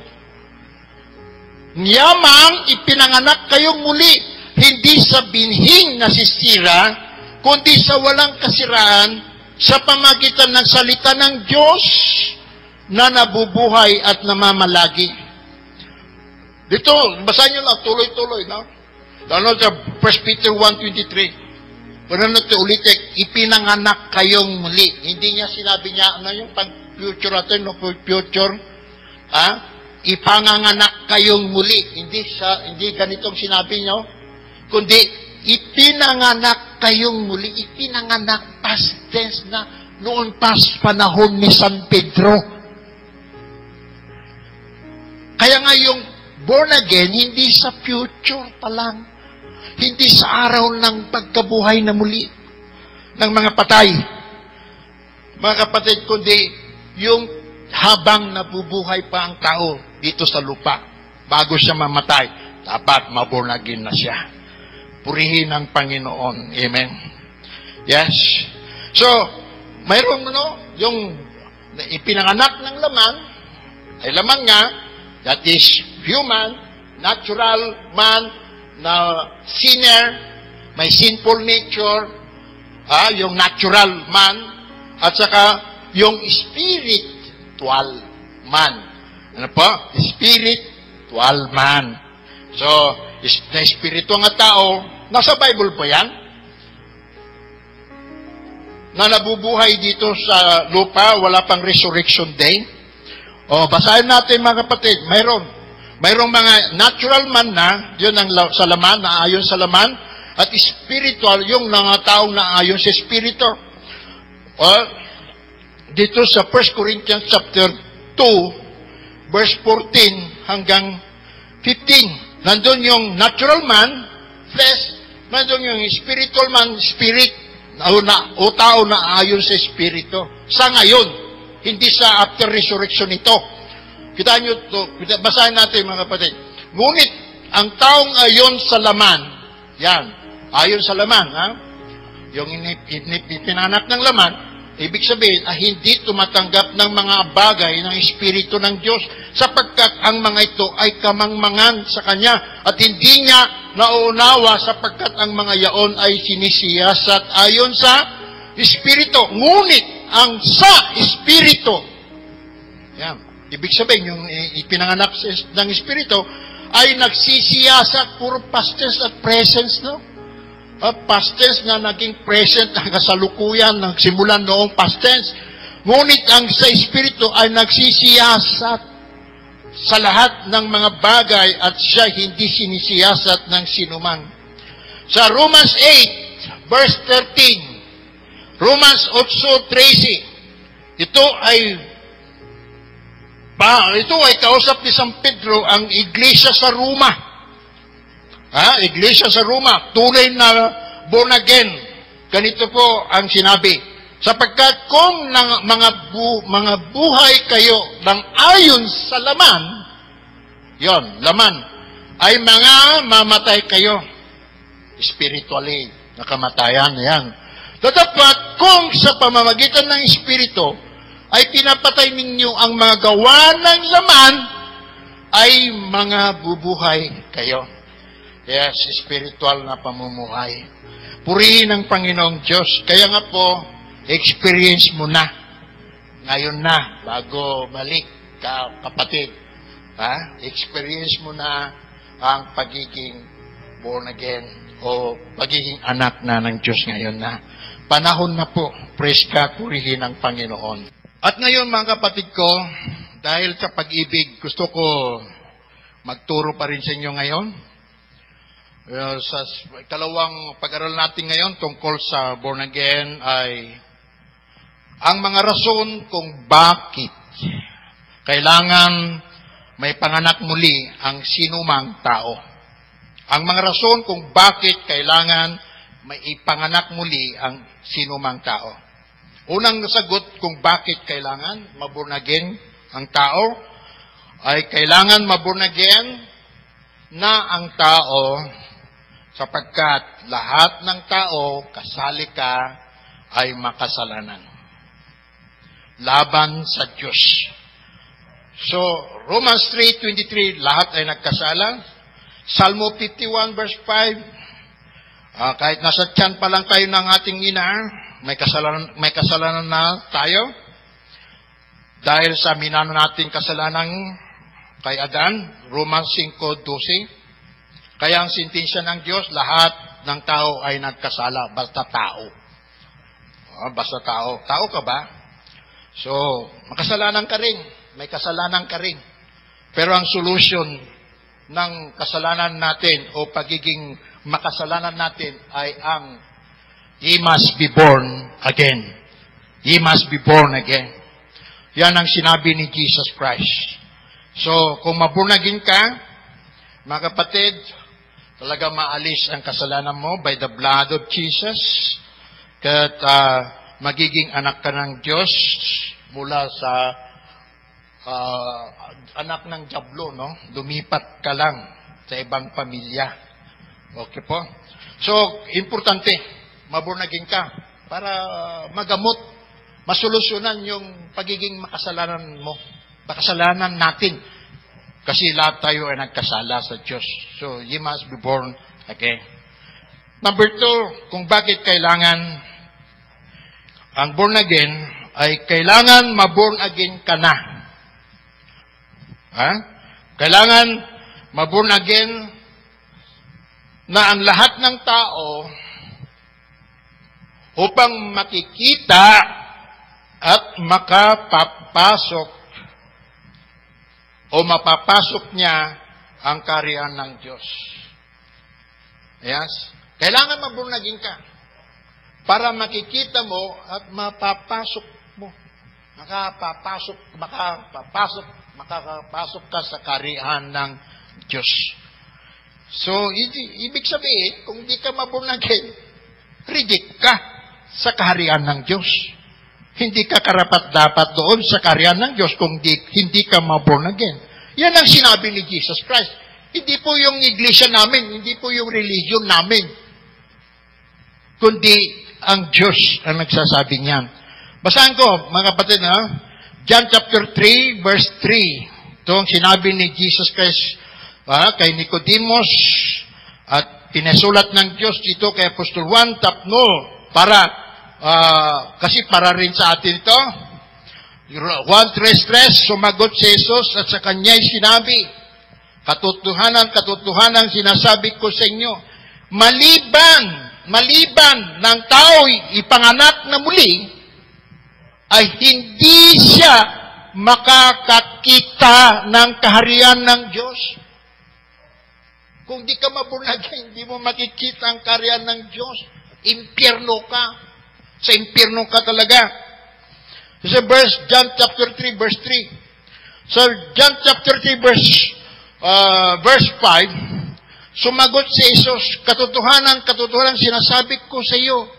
[SPEAKER 5] Ngayamang ipinanganak kayong muli. Hindi sa binhing nasisira, kundi sa walang kasiraan sa pamagitan ng salita ng Diyos na nabubuhay at namamalagi. Dito, basahin nyo lang, tuloy-tuloy, no? Lalo sa 1 Peter 1:23. Kung ulitin, ipinanganak kayong muli. Hindi niya sinabi niya, ano yung pag-future natin, no? Future, ipanganganak kayong muli. Hindi ganitong sinabi niyo, kundi ipinanganak kayong muli. Ipinanganak, past tense na noon past panahon ni San Pedro. Kaya nga yung born again, hindi sa future pa lang. Hindi sa araw ng pagkabuhay na muli ng mga patay. Mga kapatid, kundi yung habang nabubuhay pa ang tao dito sa lupa, bago siya mamatay, dapat maborn again na siya. Purihin ang Panginoon. Amen. Yes. So, mayroon yung ipinanganak ng laman, ay laman nga, that is human, natural man, na sinner, may sinful nature, yung natural man, at saka yung spiritual man. Ano po? Spiritual man. So, na espiritu nga tao, nasa Bible po yan, na nabubuhay dito sa lupa, wala pang resurrection day. Basahin natin mga kapatid, mayroong mga natural man na, yun ang sa laman, na ayon sa laman, at spiritual, yung mga taong na ayon sa espiritu. Dito sa 1 Corinthians chapter 2, verse 14 hanggang 15. Nandun yung natural man, flesh, nandun yung spiritual man, spirit, o tao na ayon sa espiritu. Sa ngayon, hindi sa after resurrection ito. Kita nyo ito, basahin natin mga kapatid. Ngunit, ang taong ayon sa laman, yan, ayon sa laman, yung ipinanak ng laman, ibig sabihin, hindi tumatanggap ng mga bagay ng Espiritu ng Diyos sapagkat ang mga ito ay kamangmangan sa Kanya at hindi niya nauunawa sapagkat ang mga yaon ay sinisiyasat ayon sa Espiritu. Ngunit ang sa Espiritu, yan, ibig sabihin, yung ipinanganak ng Espiritu ay nagsisiyasat, puro past tense at presence, no? Past tense na naging present ang kasalukuyan, nagsimulan noong past tense. Ngunit ang sa Espiritu ay nagsisiyasat sa lahat ng mga bagay at siya hindi sinisiyasat ng sinumang. Sa Romans 8, verse 13, Romans 8:13, ito ay kausap ni San Pedro ang iglesia sa Roma. Iglesia sa Roma, tunay na born again. Ganito po ang sinabi. Sapagkat kung mga buhay kayo ng ayon sa laman, yon, laman, ay mga mamatay kayo. Spiritually, nakamatayan, yan. Dapat kung sa pamamagitan ng Espiritu, ay pinapatay ninyo ang mga gawa ng laman, ay mga bubuhay kayo. Yes, spiritual na pamumuhay. Purihin ang Panginoong Diyos. Kaya nga po, experience mo na. Ngayon na, bago balik kapatid. Experience mo na ang pagiging born again o pagiging anak na ng Diyos ngayon na. Panahon na po, praise ka, purihin ang Panginoon. At ngayon mga kapatid ko, dahil sa pag-ibig, gusto ko magturo pa rin sa inyo ngayon. Sa kalawang pag-aral natin ngayon tungkol sa born again ay ang mga rason kung bakit kailangan may panganak muli ang sinumang tao. Ang mga rason kung bakit kailangan may ipanganak muli ang sinumang tao. Unang sagot kung bakit kailangan maborn again ang tao ay kailangan maborn again na ang tao sapagkat lahat ng tao, kasali ka, ay makasalanan laban sa Diyos. So, Romans 3:23, lahat ay nagkasala. Salmo 51 verse 5, kahit nasa tiyan pa lang tayo ng ating ina, may kasalanan na tayo. Dahil sa minano nating kasalanan kay Adan, Romans 5:12. Kaya ang sentensya ng Diyos, lahat ng tao ay nagkasala, basta tao. Basta tao. Tao ka ba? So, makasalanan ka rin. May kasalanan ka rin. Pero ang solution ng kasalanan natin o pagiging makasalanan natin ay ang ye must be born again. Ye must be born again. Yan ang sinabi ni Jesus Christ. So, kung maborn again ka, mga kapatid, talaga maalis ang kasalanan mo by the blood of Jesus. At magiging anak ka ng Diyos mula sa anak ng Diablo, no? Lumipat ka lang sa ibang pamilya. Okay po? So, importante, maborn again ka para magamot, masolusyonan yung pagiging makasalanan mo, makasalanan natin. Kasi lahat tayo ay nagkasala sa Diyos. So, you must be born again. Number 2, kung bakit kailangan ang born again, ay kailangan maborn again ka na. Kailangan maborn again na ang lahat ng tao upang makikita at makapapasok o mapapasok niya ang kaharian ng Diyos. Yes? Kailangan maborn again ka para makikita mo at mapapasok mo. Makakapasok ka sa kaharian ng Diyos. So, ibig sabihin, kung di ka maborn again, reject ka sa kaharian ng Diyos. Hindi ka karapat-dapat doon sa kaharian ng Diyos kung hindi ka maborn again. Yan ang sinabi ni Jesus Christ. Hindi po yung iglesia namin, hindi po yung religion namin, kundi ang Diyos ang nagsasabi niyan. Basahan ko, mga kapatid, John chapter 3, verse 3. Ito ang sinabi ni Jesus Christ kay Nicodemus at pinasulat ng Diyos dito kay Apostol Juan Tapno kasi para rin sa atin ito. Juan 3:3, sumagot si Jesus at sa kanya'y sinabi, katotohanan sinasabi ko sa inyo, maliban ng tao'y ipanganak na muli, ay hindi siya makakakita ng kaharian ng Diyos. Kung di ka maborn again, hindi mo makikita ang kaharian ng Diyos. Impyerno ka. Sa impyerno ka talaga. Sa John chapter 3, verse 3. So, John chapter 3, verse 5, sumagot si Jesus, katotohanan sinasabi ko sa iyo,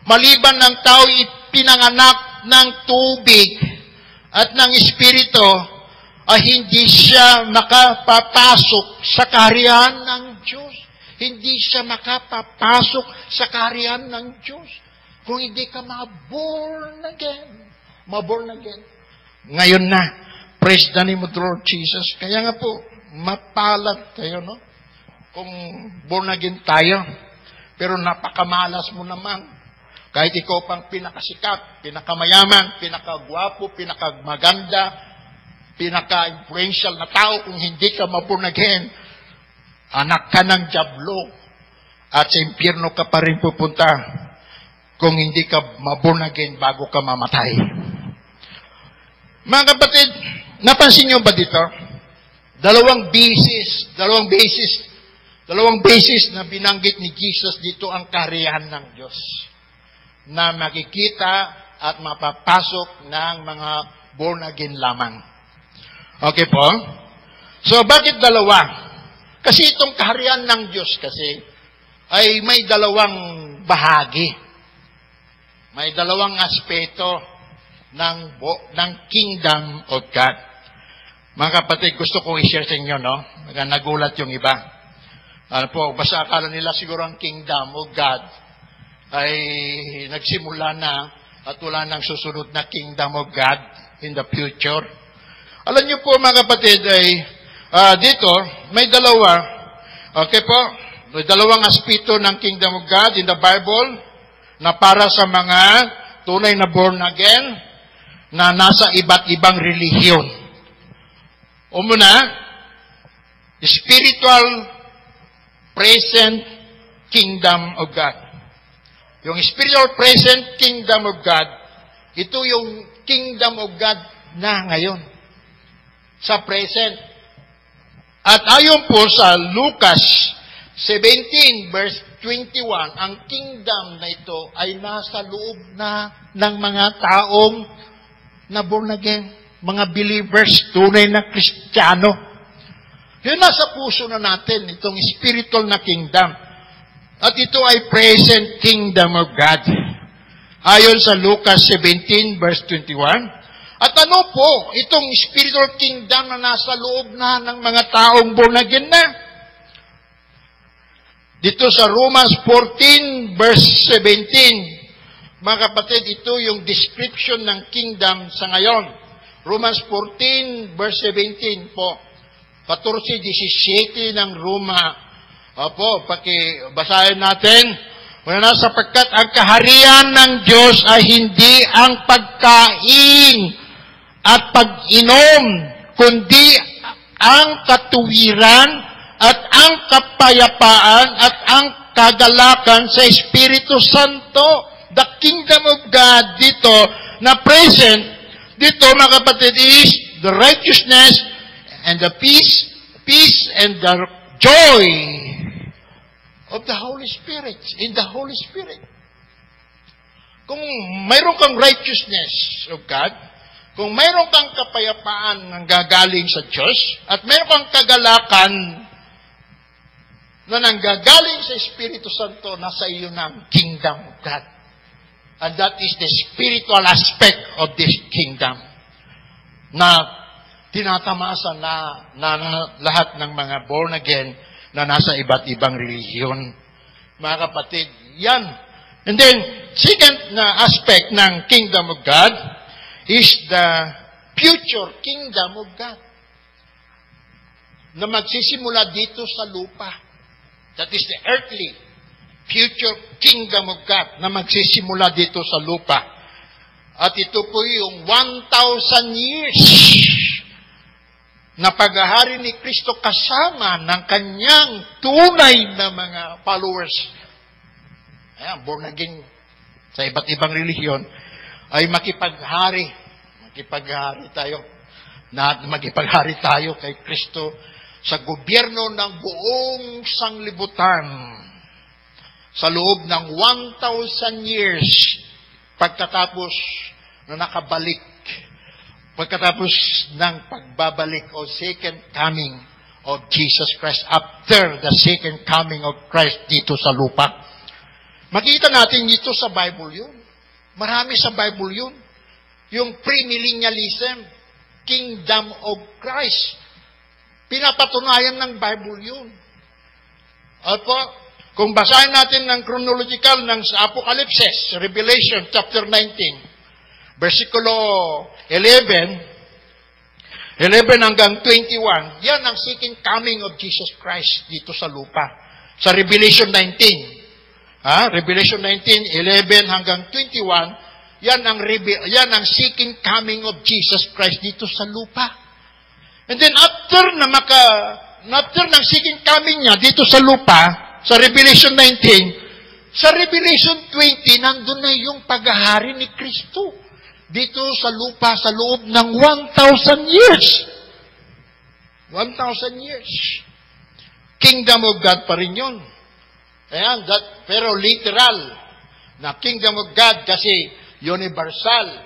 [SPEAKER 5] maliban ng tao ipinanganak ng tubig at ng Espiritu, ay hindi siya makapapasok sa kaharian ng Diyos. Hindi siya makapapasok sa kaharian ng Diyos kung hindi ka maborn again. Maborn again. Ngayon na, praise the name of the Lord Jesus. Kaya nga po, mapalad tayo, no? Kung born again tayo, pero napakamalas mo naman. Kahit ikaw pang pinakasikat, pinakamayaman, pinakagwapo, pinakamaganda, pinaka-influential na tao, kung hindi ka maborn again, anak ka ng Diablo, at sa impyerno ka pa rin pupunta kung hindi ka maborn again bago ka mamatay. Mga kapatid, napansin nyo ba dito? Dalawang basis na binanggit ni Jesus dito ang kaharian ng Diyos na makikita at mapapasok ng mga born again lamang. Okay po? So, bakit dalawa? Kasi itong kaharian ng Diyos kasi ay may dalawang bahagi. May dalawang aspeto ng kingdom of God. Mga kapatid, gusto kong i-share sa inyo, no? Nagulat yung iba. Basta akala nila siguro ang kingdom of God ay nagsimula na at wala nang susunod na kingdom of God in the future. Alam niyo po mga kapatid, ay dito may dalawa, okay po, may dalawang aspeto ng kingdom of God in the Bible na para sa mga tunay na born again na nasa iba't ibang relihiyon. Umuna, spiritual present kingdom of God. Yung spiritual present kingdom of God, ito yung kingdom of God na ngayon. Sa present. At ayon po sa Lucas 17 verse 21, ang kingdom na ito ay nasa loob na ng mga taong na born again, mga believers, tunay na Kristiyano. Yun nasa puso na natin, itong spiritual na kingdom. At ito ay present kingdom of God. Ayon sa Lucas 17 verse 21. At ano po, itong spiritual kingdom na nasa loob na ng mga taong born again na? Dito sa Romans 14 verse 17. Mga kapatid, ito yung description ng kingdom sa ngayon. Romans 14 verse 17 po. 14:17 ng Roma. Opo, basahin natin. Una, sapagkat ang kaharian ng Diyos ay hindi ang pagkain at pag-inom, kundi ang katuwiran at ang kapayapaan at ang kagalakan sa Espiritu Santo. The kingdom of God dito na present, dito mga kapatid, is the righteousness and the peace and the joy of the Holy Spirit, in the Holy Spirit. Kung mayroon kang righteousness of God, kung mayroon kang kapayapaan ng gagaling sa Diyos, at mayroon kang kagalakan na nanggagaling sa Espiritu Santo, nasa iyo ng kingdom of God. And that is the spiritual aspect of this kingdom na tinatamasa na lahat ng mga born again na nasa iba't ibang relihiyon. Mga kapatid, yan. And then, second na aspect ng kingdom of God is the future kingdom of God na magsisimula dito sa lupa. That is the earthly future kingdom of God na magsisimula dito sa lupa. At ito po yung 1,000 years na paghahari ni Kristo kasama ng kanyang tunay na mga followers. Ayan, born again sa iba't ibang relihiyon, ay makipaghari tayo. Makipaghari tayo kay Kristo sa gobyerno ng buong sanglibutan sa loob ng 1,000 years pagkatapos na nakabalik. Pagkatapos ng pagbabalik o second coming of Jesus Christ, after the second coming of Christ dito sa lupa. Makita natin dito sa Bible yun. Marami sa Bible yun. Yung premillennialism, kingdom of Christ. Pinapatunayan ng Bible yun. At po, kung basahin natin ng chronological ng sa Apocalypse, Revelation chapter 19, versikulo 11 hanggang 21, yan ang second coming of Jesus Christ dito sa lupa. Sa Revelation 19, Revelation 19, 11 hanggang 21, yan ang second coming of Jesus Christ dito sa lupa. And then after ng second coming niya dito sa lupa, sa Revelation 19, sa Revelation 20, nandun na yung paghahari ni Kristo dito sa lupa, sa loob ng 1,000 years. 1,000 years. Kingdom of God pa rin yun. Ayan, pero literal na kingdom of God kasi universal.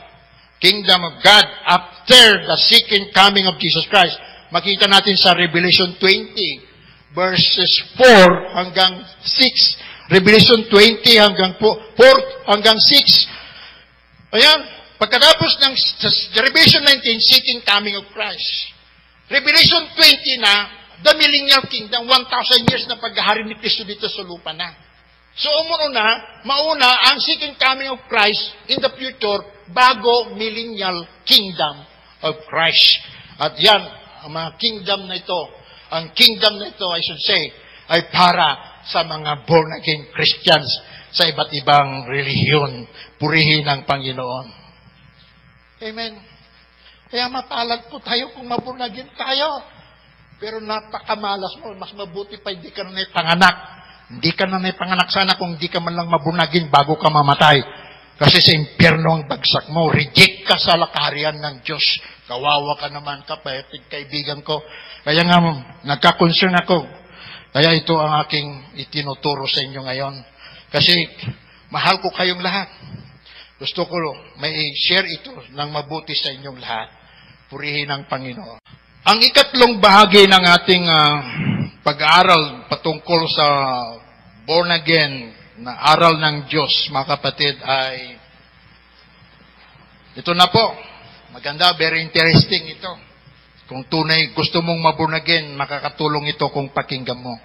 [SPEAKER 5] Kingdom of God after the second coming of Jesus Christ. Makita natin sa Revelation 20, verses 4 hanggang 6. Revelation 20 hanggang 4 hanggang 6. Ayan. Pagkatapos ng Revelation 19, second coming of Christ. Revelation 20 na, the millennial kingdom, 1,000 years na paghahari ni Kristo dito sa lupa na. So, mauna ang second coming of Christ in the future bago millennial kingdom of Christ. At yan, ang mga kingdom na ito, ang kingdom na ito, I should say, ay para sa mga born-again Christians sa iba't ibang relihiyon. Purihin ang Panginoon. Amen. Kaya mapalad po tayo kung maborn-again tayo. Pero napakamalas mo, mas mabuti pa hindi ka na naipanganak. Hindi ka na naipanganak sana kung hindi ka man lang mabunagin bago ka mamatay. Kasi sa impyerno ang bagsak mo. Reject ka sa lakarian ng Diyos. Kawawa ka naman, kapatid, kaibigan ko. Kaya nga, nagka-concern ako. Kaya ito ang aking itinuturo sa inyo ngayon. Kasi, mahal ko kayong lahat. Gusto ko may share ito ng mabuti sa inyong lahat. Purihin ang Panginoon. Ang ikatlong bahagi ng ating pag-aaral patungkol sa born again na aral ng Diyos, mga kapatid, ay ito na po. Maganda, very interesting ito. Kung tunay gusto mong maborn again, makakatulong ito kung pakinggan mo.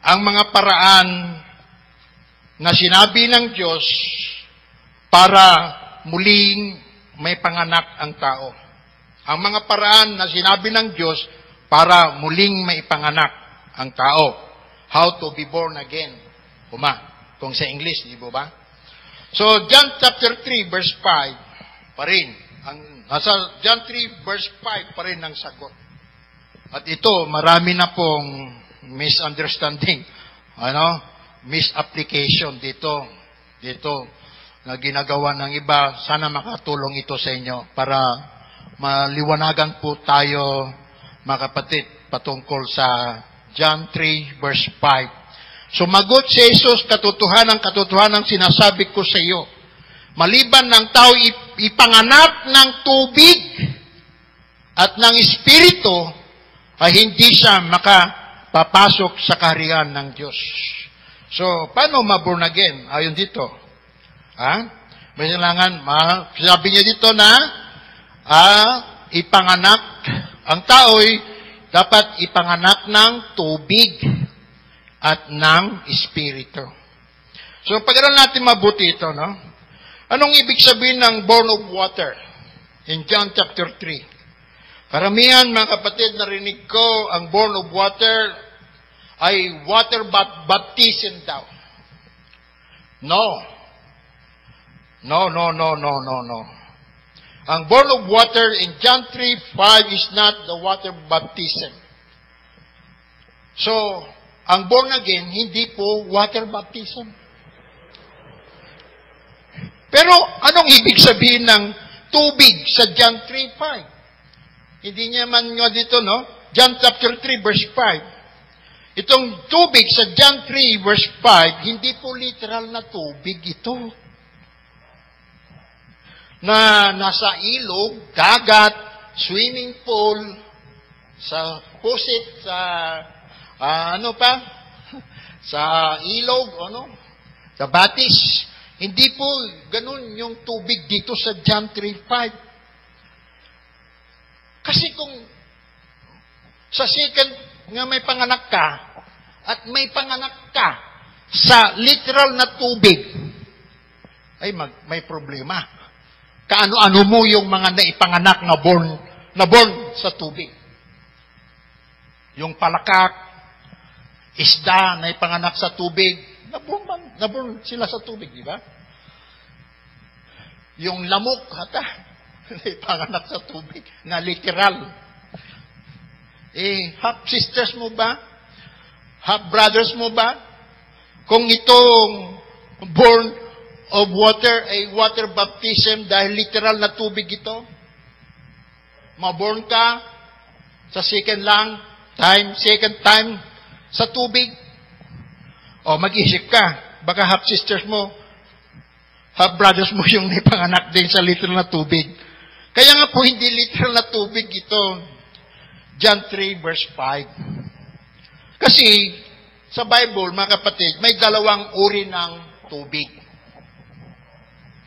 [SPEAKER 5] Ang mga paraan na sinabi ng Diyos para muling may panganak ang tao. Ang mga paraan na sinabi ng Diyos para muling maipanganak ang tao. How to be born again. Kung sa English, di ba? So, John chapter 3, verse 5, pa rin. Nasa John 3, verse 5 pa rin ang sagot. At ito, marami na pong misunderstanding. Misapplication dito na ginagawa ng iba. Sana makatulong ito sa inyo para maliwanagan po tayo, mga kapatid, patungkol sa John 3, verse 5. Sumagot si Jesus, katotohanan sinasabi ko sa iyo. Maliban ng tao ipanganak ng tubig at ng Espiritu, ay hindi siya makapapasok sa kaharian ng Diyos. So, paano maborn again? Ayon dito. May kailangan, sabi niya dito na, ipanganak, ang tao'y dapat ipanganak ng tubig at ng Espiritu. So, pag-aral natin mabuti ito, no? Anong ibig sabihin ng born of water? In John chapter 3. Karamihan, mga kapatid, narinig ko, ang born of water ay water baptism daw. No. Ang born of water in John 3:5 is not the water baptism. So, ang born again, hindi po water baptism. Pero, anong ibig sabihin ng tubig sa John 3:5? Hindi niya man nyo dito, no? John chapter 3, verse 5. Itong tubig sa John 3, verse 5, hindi po literal na tubig ito. Na nasa ilog, dagat, swimming pool, sa pusit, sa sa ilog, sa batis. Hindi po ganun yung tubig dito sa John 3:5. Kasi kung sa second nga may panganak ka, at may panganak ka sa literal na tubig, ay may problema. Kaano-ano mo yung mga naipanganak na born sa tubig. Yung palakak, isda na ipanganak sa tubig, naborn sila sa tubig, di ba? Yung lamok, ipanganak sa tubig, na literal. Half sisters mo ba? Half brothers mo ba? Kung itong born of water ay water baptism dahil literal na tubig ito, maborn ka sa second time sa tubig, mag-isip ka, baka half sisters mo, half brothers mo yung ipanganak din sa literal na tubig. Kaya nga po hindi literal na tubig ito. John 3 verse 5. Kasi sa Bible, mga kapatid, may dalawang uri ng tubig.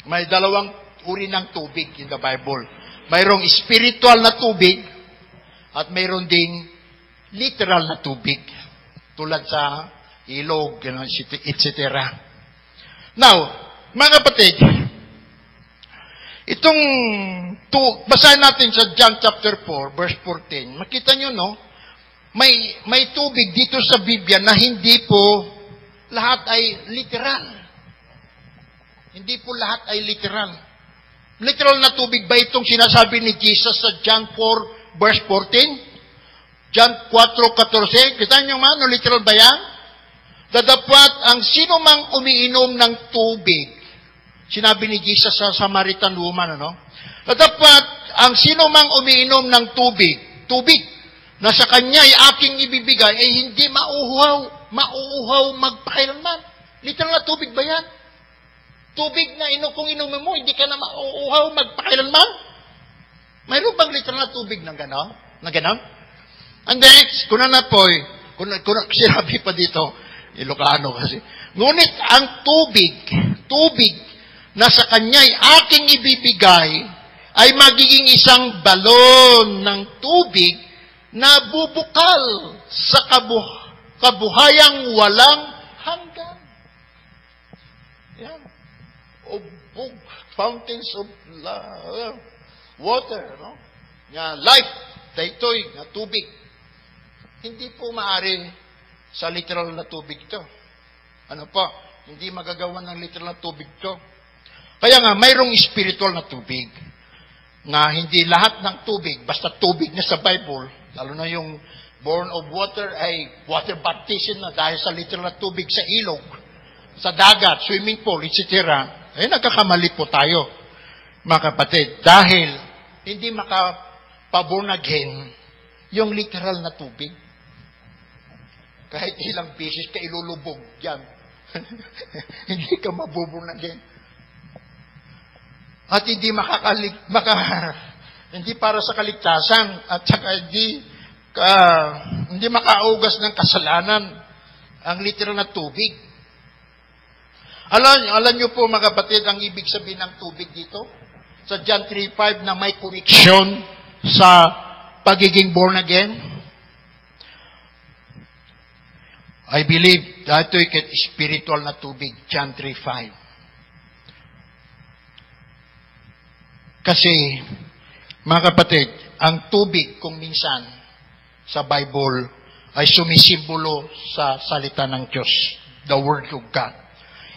[SPEAKER 5] May dalawang uri ng tubig in the Bible. Mayroong spiritual na tubig at mayroon ding literal na tubig. Tulad sa ilog, etc. Now, mga kapatid, itong, basahin natin sa John chapter 4, verse 14. Makita nyo, no? May tubig dito sa Biblia na hindi po lahat ay literal. Hindi po lahat ay literal. Literal na tubig ba itong sinasabi ni Jesus sa John 4, verse 14? John 4:14. Kita nyo man, no, literal ba yan? Dapat ang sino mang umiinom ng tubig, sinabi ni Jesus sa Samaritan woman, ano? Dapat ang sino mang umiinom ng tubig na sa kanya ay aking ibibigay, ay hindi mauuhaw magpakailanman. Literal na tubig ba yan? Tubig na kung inumin mo, hindi ka na mauuhaw magpakailanman? Mayroon bang literal na tubig ng gano'n? And next, kung sinabi pa dito, Ilocano kasi. Ngunit ang tubig na sa kanya ay aking ibibigay, ay magiging isang balon ng tubig na bubukal sa kabuhayang walang hanggan. Yan. Fountains of water, no? Life, daytoy na tubig. Hindi po maaari sa literal na tubig ito. Ano po? Hindi magagawa ng literal na tubig ito. Kaya nga, mayroong spiritual na tubig na hindi lahat ng tubig, basta tubig na sa Bible, lalo na yung born of water ay water baptism na dahil sa literal na tubig sa ilog, sa dagat, swimming pool, etc. Eh, nagkakamali po tayo, mga kapatid, dahil hindi makapaborn again yung literal na tubig. Kahit ilang beses ka ilulubog yan. Hindi ka mabuborn again. At hindi hindi para sa kaligtasan at saka hindi makaugas ng kasalanan ang literal na tubig. Alam niyo po mga kapatid ang ibig sabihin ng tubig dito? Sa John 3:5 na may connection sa pagiging born again. I believe that ito'y spiritual na tubig, John 3:5. Kasi, mga kapatid, ang tubig kung minsan sa Bible ay sumisimbolo sa salita ng Diyos, the Word of God.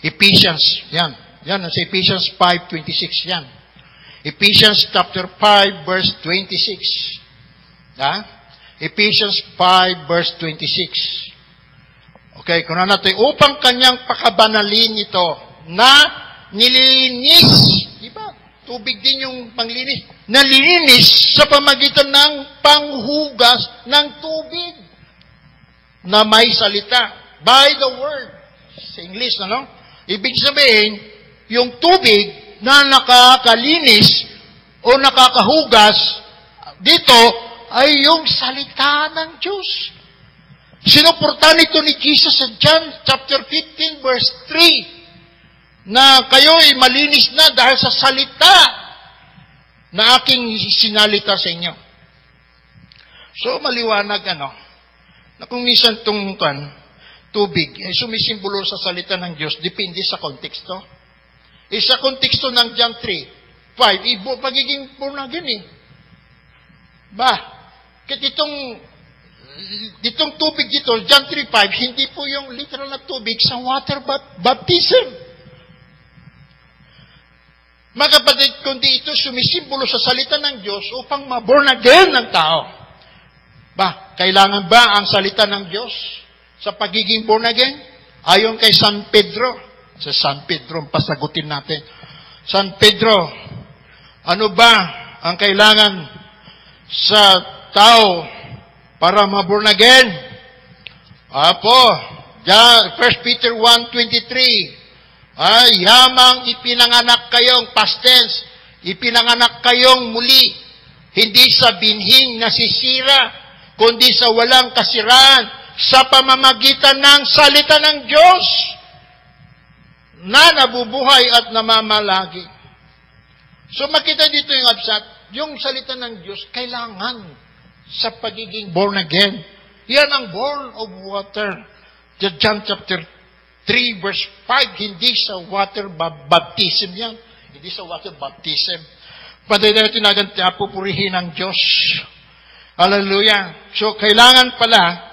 [SPEAKER 5] Ephesians, yan, sa Ephesians 5:26 yan. Ephesians chapter 5 verse 26. Ephesians 5 verse 26. Okay, kung ano natin, upang kanyang pakabanalin ito na nililinis, di ba? Tubig din yung panglinis. Nalilinis sa pamagitan ng panghugas ng tubig na may salita. By the word. Sa English, ano? Ibig sabihin, yung tubig na nakakalinis o nakakahugas dito ay yung salita ng Diyos. Sinuportahan ito ni Jesus sa John chapter 15 verse 3 na kayo ay malinis na dahil sa salita na aking sinalita sa inyo. So maliwanag na kung minsan itong tubig ay sumisimbolo sa salita ng Diyos, depende sa konteksto. Sa konteksto ng John 3:5, pagiging born again Kaya ditong tubig dito, John 3:5, hindi po yung literal na tubig sa water baptism. Mga kapatid, kundi ito sumisimbolo sa salita ng Diyos upang ma-born again ng tao. Kailangan ba ang salita ng Diyos sa pagiging born again? Ayon kay San Pedro. Sa San Pedro, pasagutin natin. San Pedro, ano ba ang kailangan sa tao para ma-born again? Apo, 1 Peter 1:23. Yamang ipinanganak kayong, past tense, ipinanganak kayong muli, hindi sa binhing nasisira, kundi sa walang kasiraan, sa pamamagitan ng salita ng Diyos, na nabubuhay at namamalagi. So makita dito yung absat, yung salita ng Diyos, kailangan sa pagiging born again, Yan ang born of water. John chapter 3 verse 5, hindi sa water baptism yan. Hindi sa water baptism. Pwede na tinagan pupurihin ng Diyos. Hallelujah. So, kailangan pala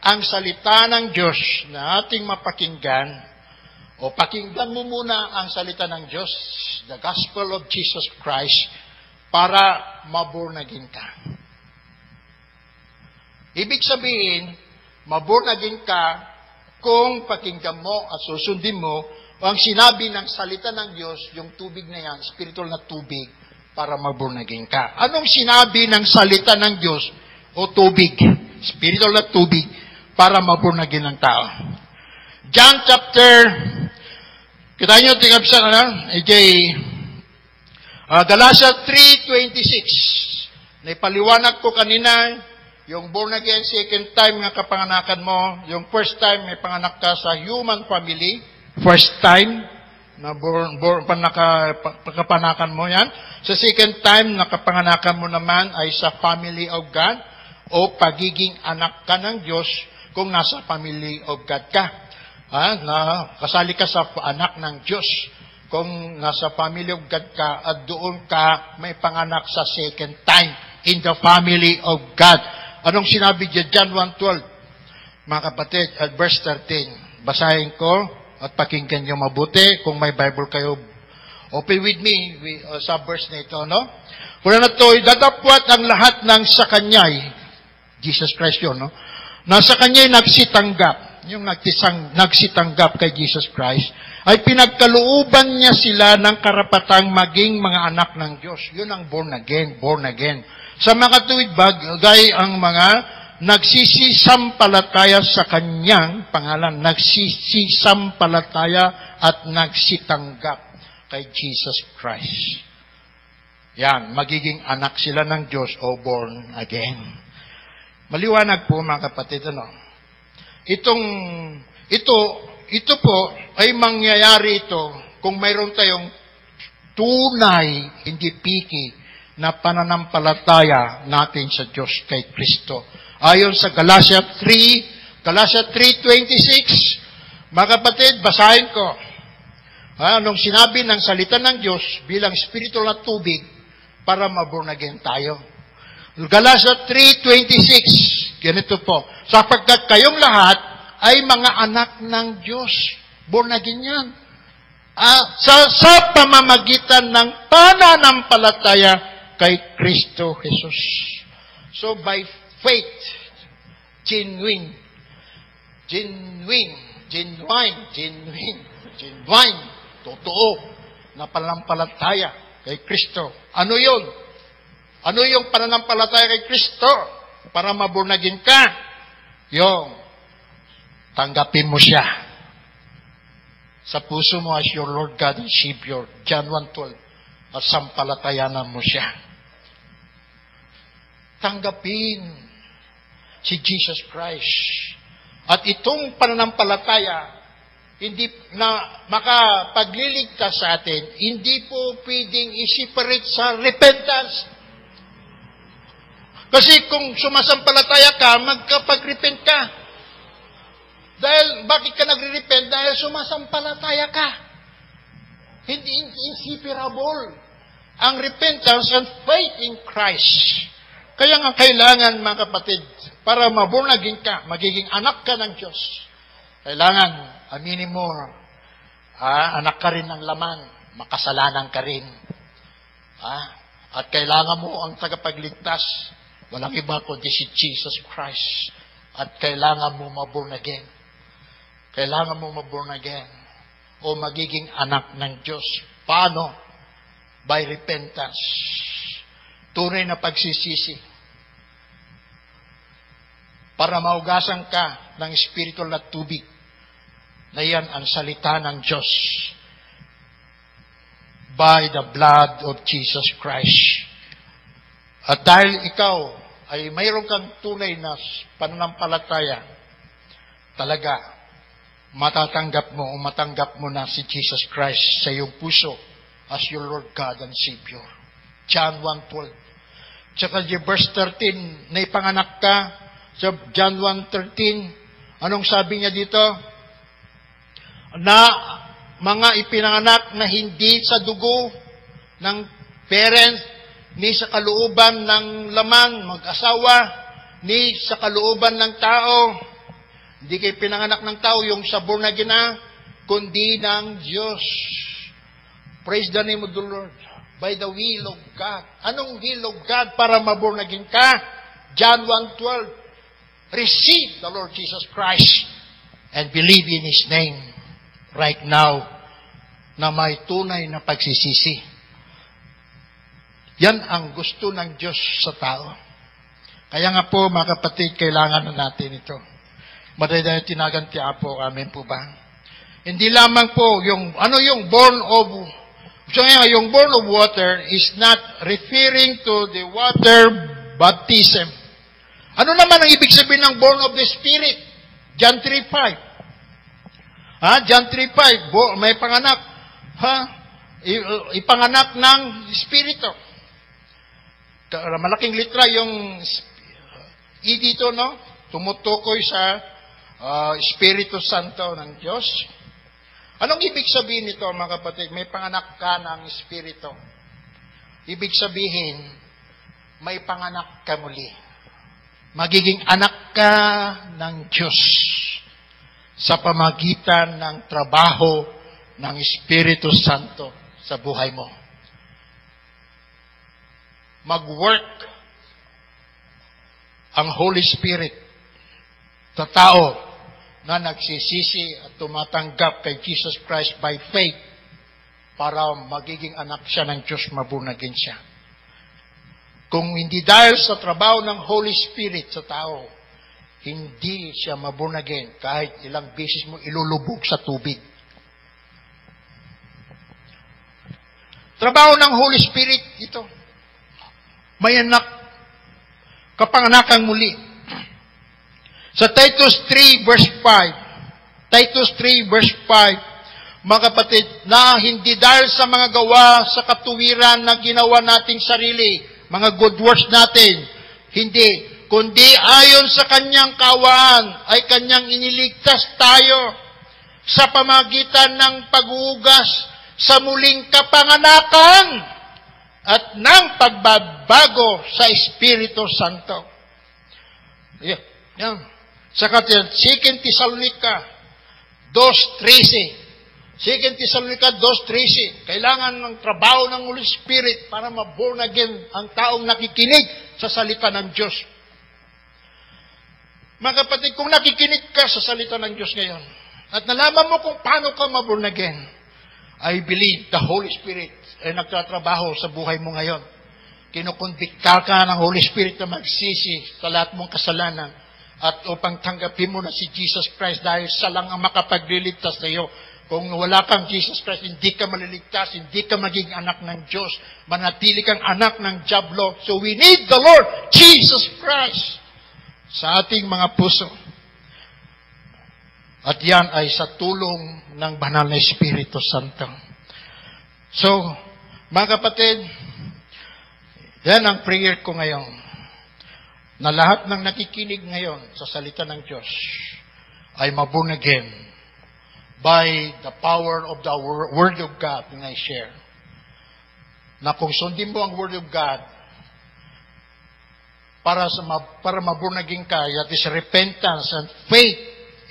[SPEAKER 5] ang salita ng Diyos na ating mapakinggan, o pakinggan mo muna ang salita ng Diyos, the gospel of Jesus Christ, para mabornagin ka. Ibig sabihin, mabornagin ka kung pakinggan mo at susundin mo ang sinabi ng salita ng Diyos, yung tubig na yan, spiritual na tubig, para mabornagin ka. Anong sinabi ng salita ng Diyos o tubig? Spiritual na tubig para mabornagin ng tao. John chapter, kita nyo, tingnan sa Galatia 3:26. Naipaliwanag ko kanina, yung born again, second time nga kapanganakan mo, yung first time may panganak ka sa human family, first time na kapanakan mo yan. Sa second time, nakapanganakan mo naman ay sa family of God o pagiging anak ka ng Diyos kung nasa family of God ka. Na kasali ka sa anak ng Diyos kung nasa family of God ka at doon ka may panganak sa second time in the family of God. Anong sinabi dyan? John 1:12. Mga kapatid, at verse 13. Basahin ko at pakinggan nyo mabuti. Kung may Bible kayo, open with me sa verse na ito, no? Kuna na ito, dadapwat ang lahat ng sa Kanya'y, Jesus Christ yun, no? Na sa Kanya'y nagsitanggap, yung nagsitanggap kay Jesus Christ, ay pinagkalooban niya sila ng karapatang maging mga anak ng Diyos. Yun ang born again, born again. Sa mga tuwid bagay ang mga nagsisisampalataya sa Kanyang pangalan, nagsisisampalataya at nagsitanggap kay Jesus Christ. Yan, magiging anak sila ng Diyos o born again. Maliwanag po mga kapatid, ano? Ito po ay mangyayari ito kung mayroon tayong tunay, hindi piki, na pananampalataya natin sa Diyos kay Kristo. Ayon sa Galatia 3:26, mga kapatid, basahin ko. Nung sinabi ng salita ng Diyos bilang spiritual na tubig para maborn again tayo. Galatia 3:26, ganito po, sapagkat kayong lahat ay mga anak ng Diyos. Born again yan. Sa pamamagitan ng pananampalataya kay Kristo Jesus. So by faith, genuine, totoo, na pananampalataya kay Kristo. Ano yun? Ano yung pananampalataya kay Kristo? Para maburnagin ka, yung tanggapin mo siya sa puso mo as your Lord God and Savior. John 1:12. At sampalatayanan mo siya. Tanggapin si Jesus Christ. At itong pananampalataya, hindi na makapagliligtas sa atin, hindi po pwedeng i-separate sa repentance. Kasi kung sumasampalataya ka, magkapag-repent ka. Dahil, bakit ka nagre-repent? Dahil sumasampalataya ka. Hindi inseparable ang repentance and faith in Christ. Kaya nga kailangan, mga kapatid, para mabornagin ka, magiging anak ka ng Diyos, kailangan, aminin mo, anak ka rin ng laman, makasalanan ka rin. At kailangan mo ang tagapagligtas, walang iba kundi si Jesus Christ. At kailangan mo maborn again. Kailangan mo maborn again. O magiging anak ng Diyos. Paano? By repentance. Tunay na pagsisisi. Para maugasan ka ng spiritual na tubig. Na yan ang salita ng Diyos. By the blood of Jesus Christ. At dahil ikaw ay mayroon kang tunay na pananampalataya, talaga, matatanggap mo o matanggap mo na si Jesus Christ sa iyong puso as your Lord God and Savior. John 1:12. Tsaka yung verse 13, na ipanganak ka sa John 1:13. Anong sabi niya dito? Na mga ipinanganak na hindi sa dugo ng parents, ni sa kalooban ng laman, mag-asawa, ni sa kalooban ng tao. Hindi kayo pinanganak ng tao, yung sa born again na, kundi ng Diyos. Praise the name of the Lord. By the will of God. Anong will of God para maborn again ka? John 1:12. Receive the Lord Jesus Christ and believe in His name right now na may tunay na pagsisisi. Yan ang gusto ng Diyos sa tao. Kaya nga po, mga kapatid, kailangan na natin ito. Madaday tinaganti po, amen po ba? Hindi lamang po yung, ano yung born of, so yung born of water is not referring to the water baptism. Ano naman ang ibig sabihin ng born of the Spirit? John 3:5. John 3:5, may panganak. Ipanganak ng Espiritu. Malaking litra yung I dito, no? Tumutukoy sa Espiritu Santo ng Diyos. Anong ibig sabihin nito, mga kapatid? May panganak ka ng Espiritu. Ibig sabihin, may panganak ka muli. Magiging anak ka ng Diyos sa pamagitan ng trabaho ng Espiritu Santo sa buhay mo. Mag-work ang Holy Spirit sa tao na nagsisisi at tumatanggap kay Jesus Christ by faith para magiging anak siya ng Diyos, mabunagin siya. Kung hindi dahil sa trabaho ng Holy Spirit sa tao, hindi siya mabunagin kahit ilang beses mo ilulubog sa tubig. Trabaho ng Holy Spirit ito. May anak, kapanganakang muli. Sa Titus 3 verse 5, Titus 3 verse 5, mga kapatid, na hindi dahil sa mga gawa sa katuwiran na ginawa nating sarili, mga good works natin, hindi, kundi ayon sa kanyang kawaan ay kanyang iniligtas tayo sa pamagitan ng paghuhugas sa muling kapanganakan at ng pagbabago sa Espiritu Santo. Yan. Sa 2 Tesalonica 2:13. 2 Tesalonica 2:13. Kailangan ng trabaho ng Holy Spirit para ma-born again ang taong nakikinig sa salita ng Diyos. Mga kapatid, kung nakikinig ka sa salita ng Diyos ngayon, at nalaman mo kung paano ka ma-born again, I believe the Holy Spirit ay nagtatrabaho sa buhay mo ngayon. Kinukonbikta ka ng Holy Spirit na magsisi sa lahat mong kasalanan at upang tanggapin mo na si Jesus Christ dahil siya lang ang makapagliligtas sa iyo. Kung wala kang Jesus Christ, hindi ka maliligtas, hindi ka magiging anak ng Diyos. Manatili kang anak ng Diablo. So we need the Lord Jesus Christ sa ating mga puso. At yan ay sa tulong ng banal na Espiritu Santo. So, mga kapatid, yan ang prayer ko ngayon. Na lahat ng nakikinig ngayon sa salita ng Diyos ay maborn again by the power of the Word of God na I-share. Na kung sundin mo ang Word of God, para maborn again ka, that is repentance and faith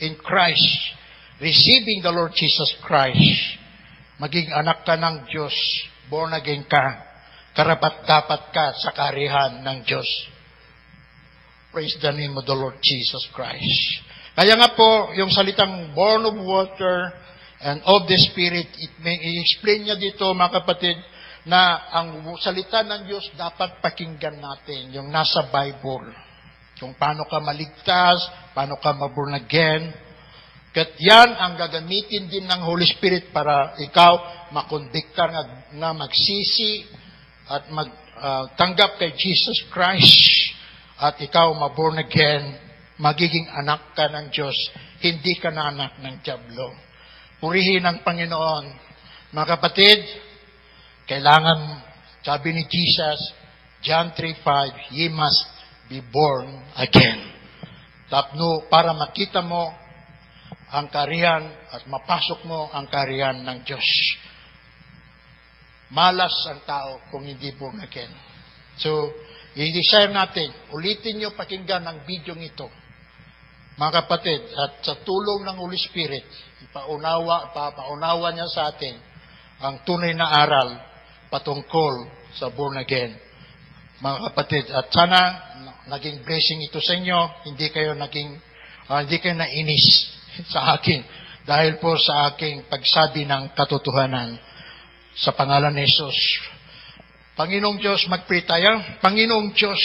[SPEAKER 5] in Christ, receiving the Lord Jesus Christ, maging anak ka ng Diyos, born again ka, karapat-dapat ka sa kaharian ng Diyos. Praise the name of the Lord Jesus Christ. Kaya nga po, yung salitang born of water and of the Spirit, i-explain niya dito, mga kapatid, na ang salita ng Diyos dapat pakinggan natin, yung nasa Bible. Kung paano ka maligtas, paano ka maborn again. Kat yan ang gagamitin din ng Holy Spirit para ikaw makondikta na magsisi at magtanggap kay Jesus Christ. At ikaw maborn again, magiging anak ka ng Diyos, hindi ka na anak ng Diablo. Purihin ang Panginoon. Mga kapatid, kailangan, sabi ni Jesus, John 3:5, ye must be born again. Tapno para makita mo ang kariyan at mapasok mo ang kariyan ng Diyos. Malas ang tao kung hindi born again. So, i-desire natin, ulitin nyo pakinggan ang video ito. Mga kapatid, at sa tulong ng Holy Spirit, papaunawa niya sa atin ang tunay na aral patungkol sa born again. Mga kapatid, at sana naging blessing ito sa inyo, hindi kayo nainis sa akin dahil po sa aking pagsabi ng katotohanan sa pangalan ni Jesus. Panginoong Diyos, mag-pray tayo. Panginoong Diyos,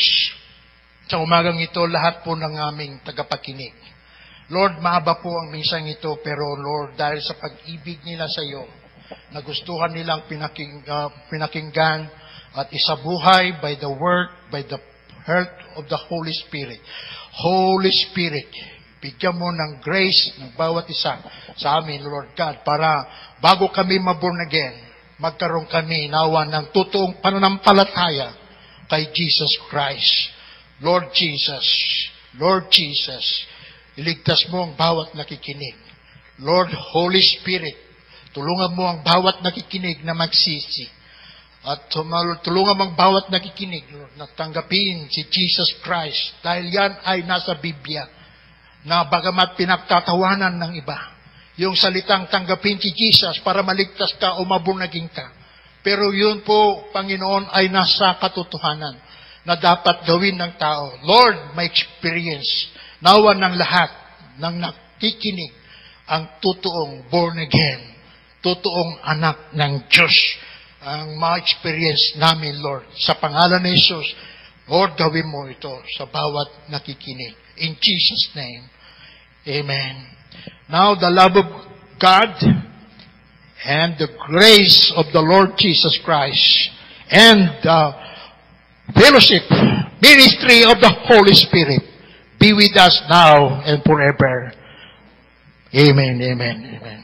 [SPEAKER 5] sa umagang ito, lahat po ng aming tagapakinig. Lord, mahaba po ang minsang ito, pero Lord, dahil sa pag-ibig nila sa iyo, nagustuhan nilang pinakinggan at isabuhay by the word, by the help of the Holy Spirit. Holy Spirit, bigyan mo ng grace ng bawat isa sa amin, Lord God, para bago kami maborn again, magkaroon kami nawa ng totoong pananampalataya kay Jesus Christ. Lord Jesus, iligtas mo ang bawat nakikinig. Lord, Holy Spirit, tulungan mo ang bawat nakikinig na magsisi. At tulungan mo ang bawat nakikinig, Lord, na tanggapin si Jesus Christ. Dahil yan ay nasa Biblia, na bagamat pinagtatawanan ng iba, yung salitang tanggapin si Jesus para maligtas ka o mabunaging ka. Pero yun po, Panginoon, ay nasa katotohanan na dapat gawin ng tao. Lord, may experience. Nawa ng lahat ng nakikinig ang totoong born again, totoong anak ng Diyos. Ang ma-experience namin, Lord. Sa pangalan ni Jesus, Lord, gawin mo ito sa bawat nakikinig. In Jesus' name, amen. Now, the love of God and the grace of the Lord Jesus Christ and the fellowship, ministry of the Holy Spirit be with us now and forever. Amen, amen, amen.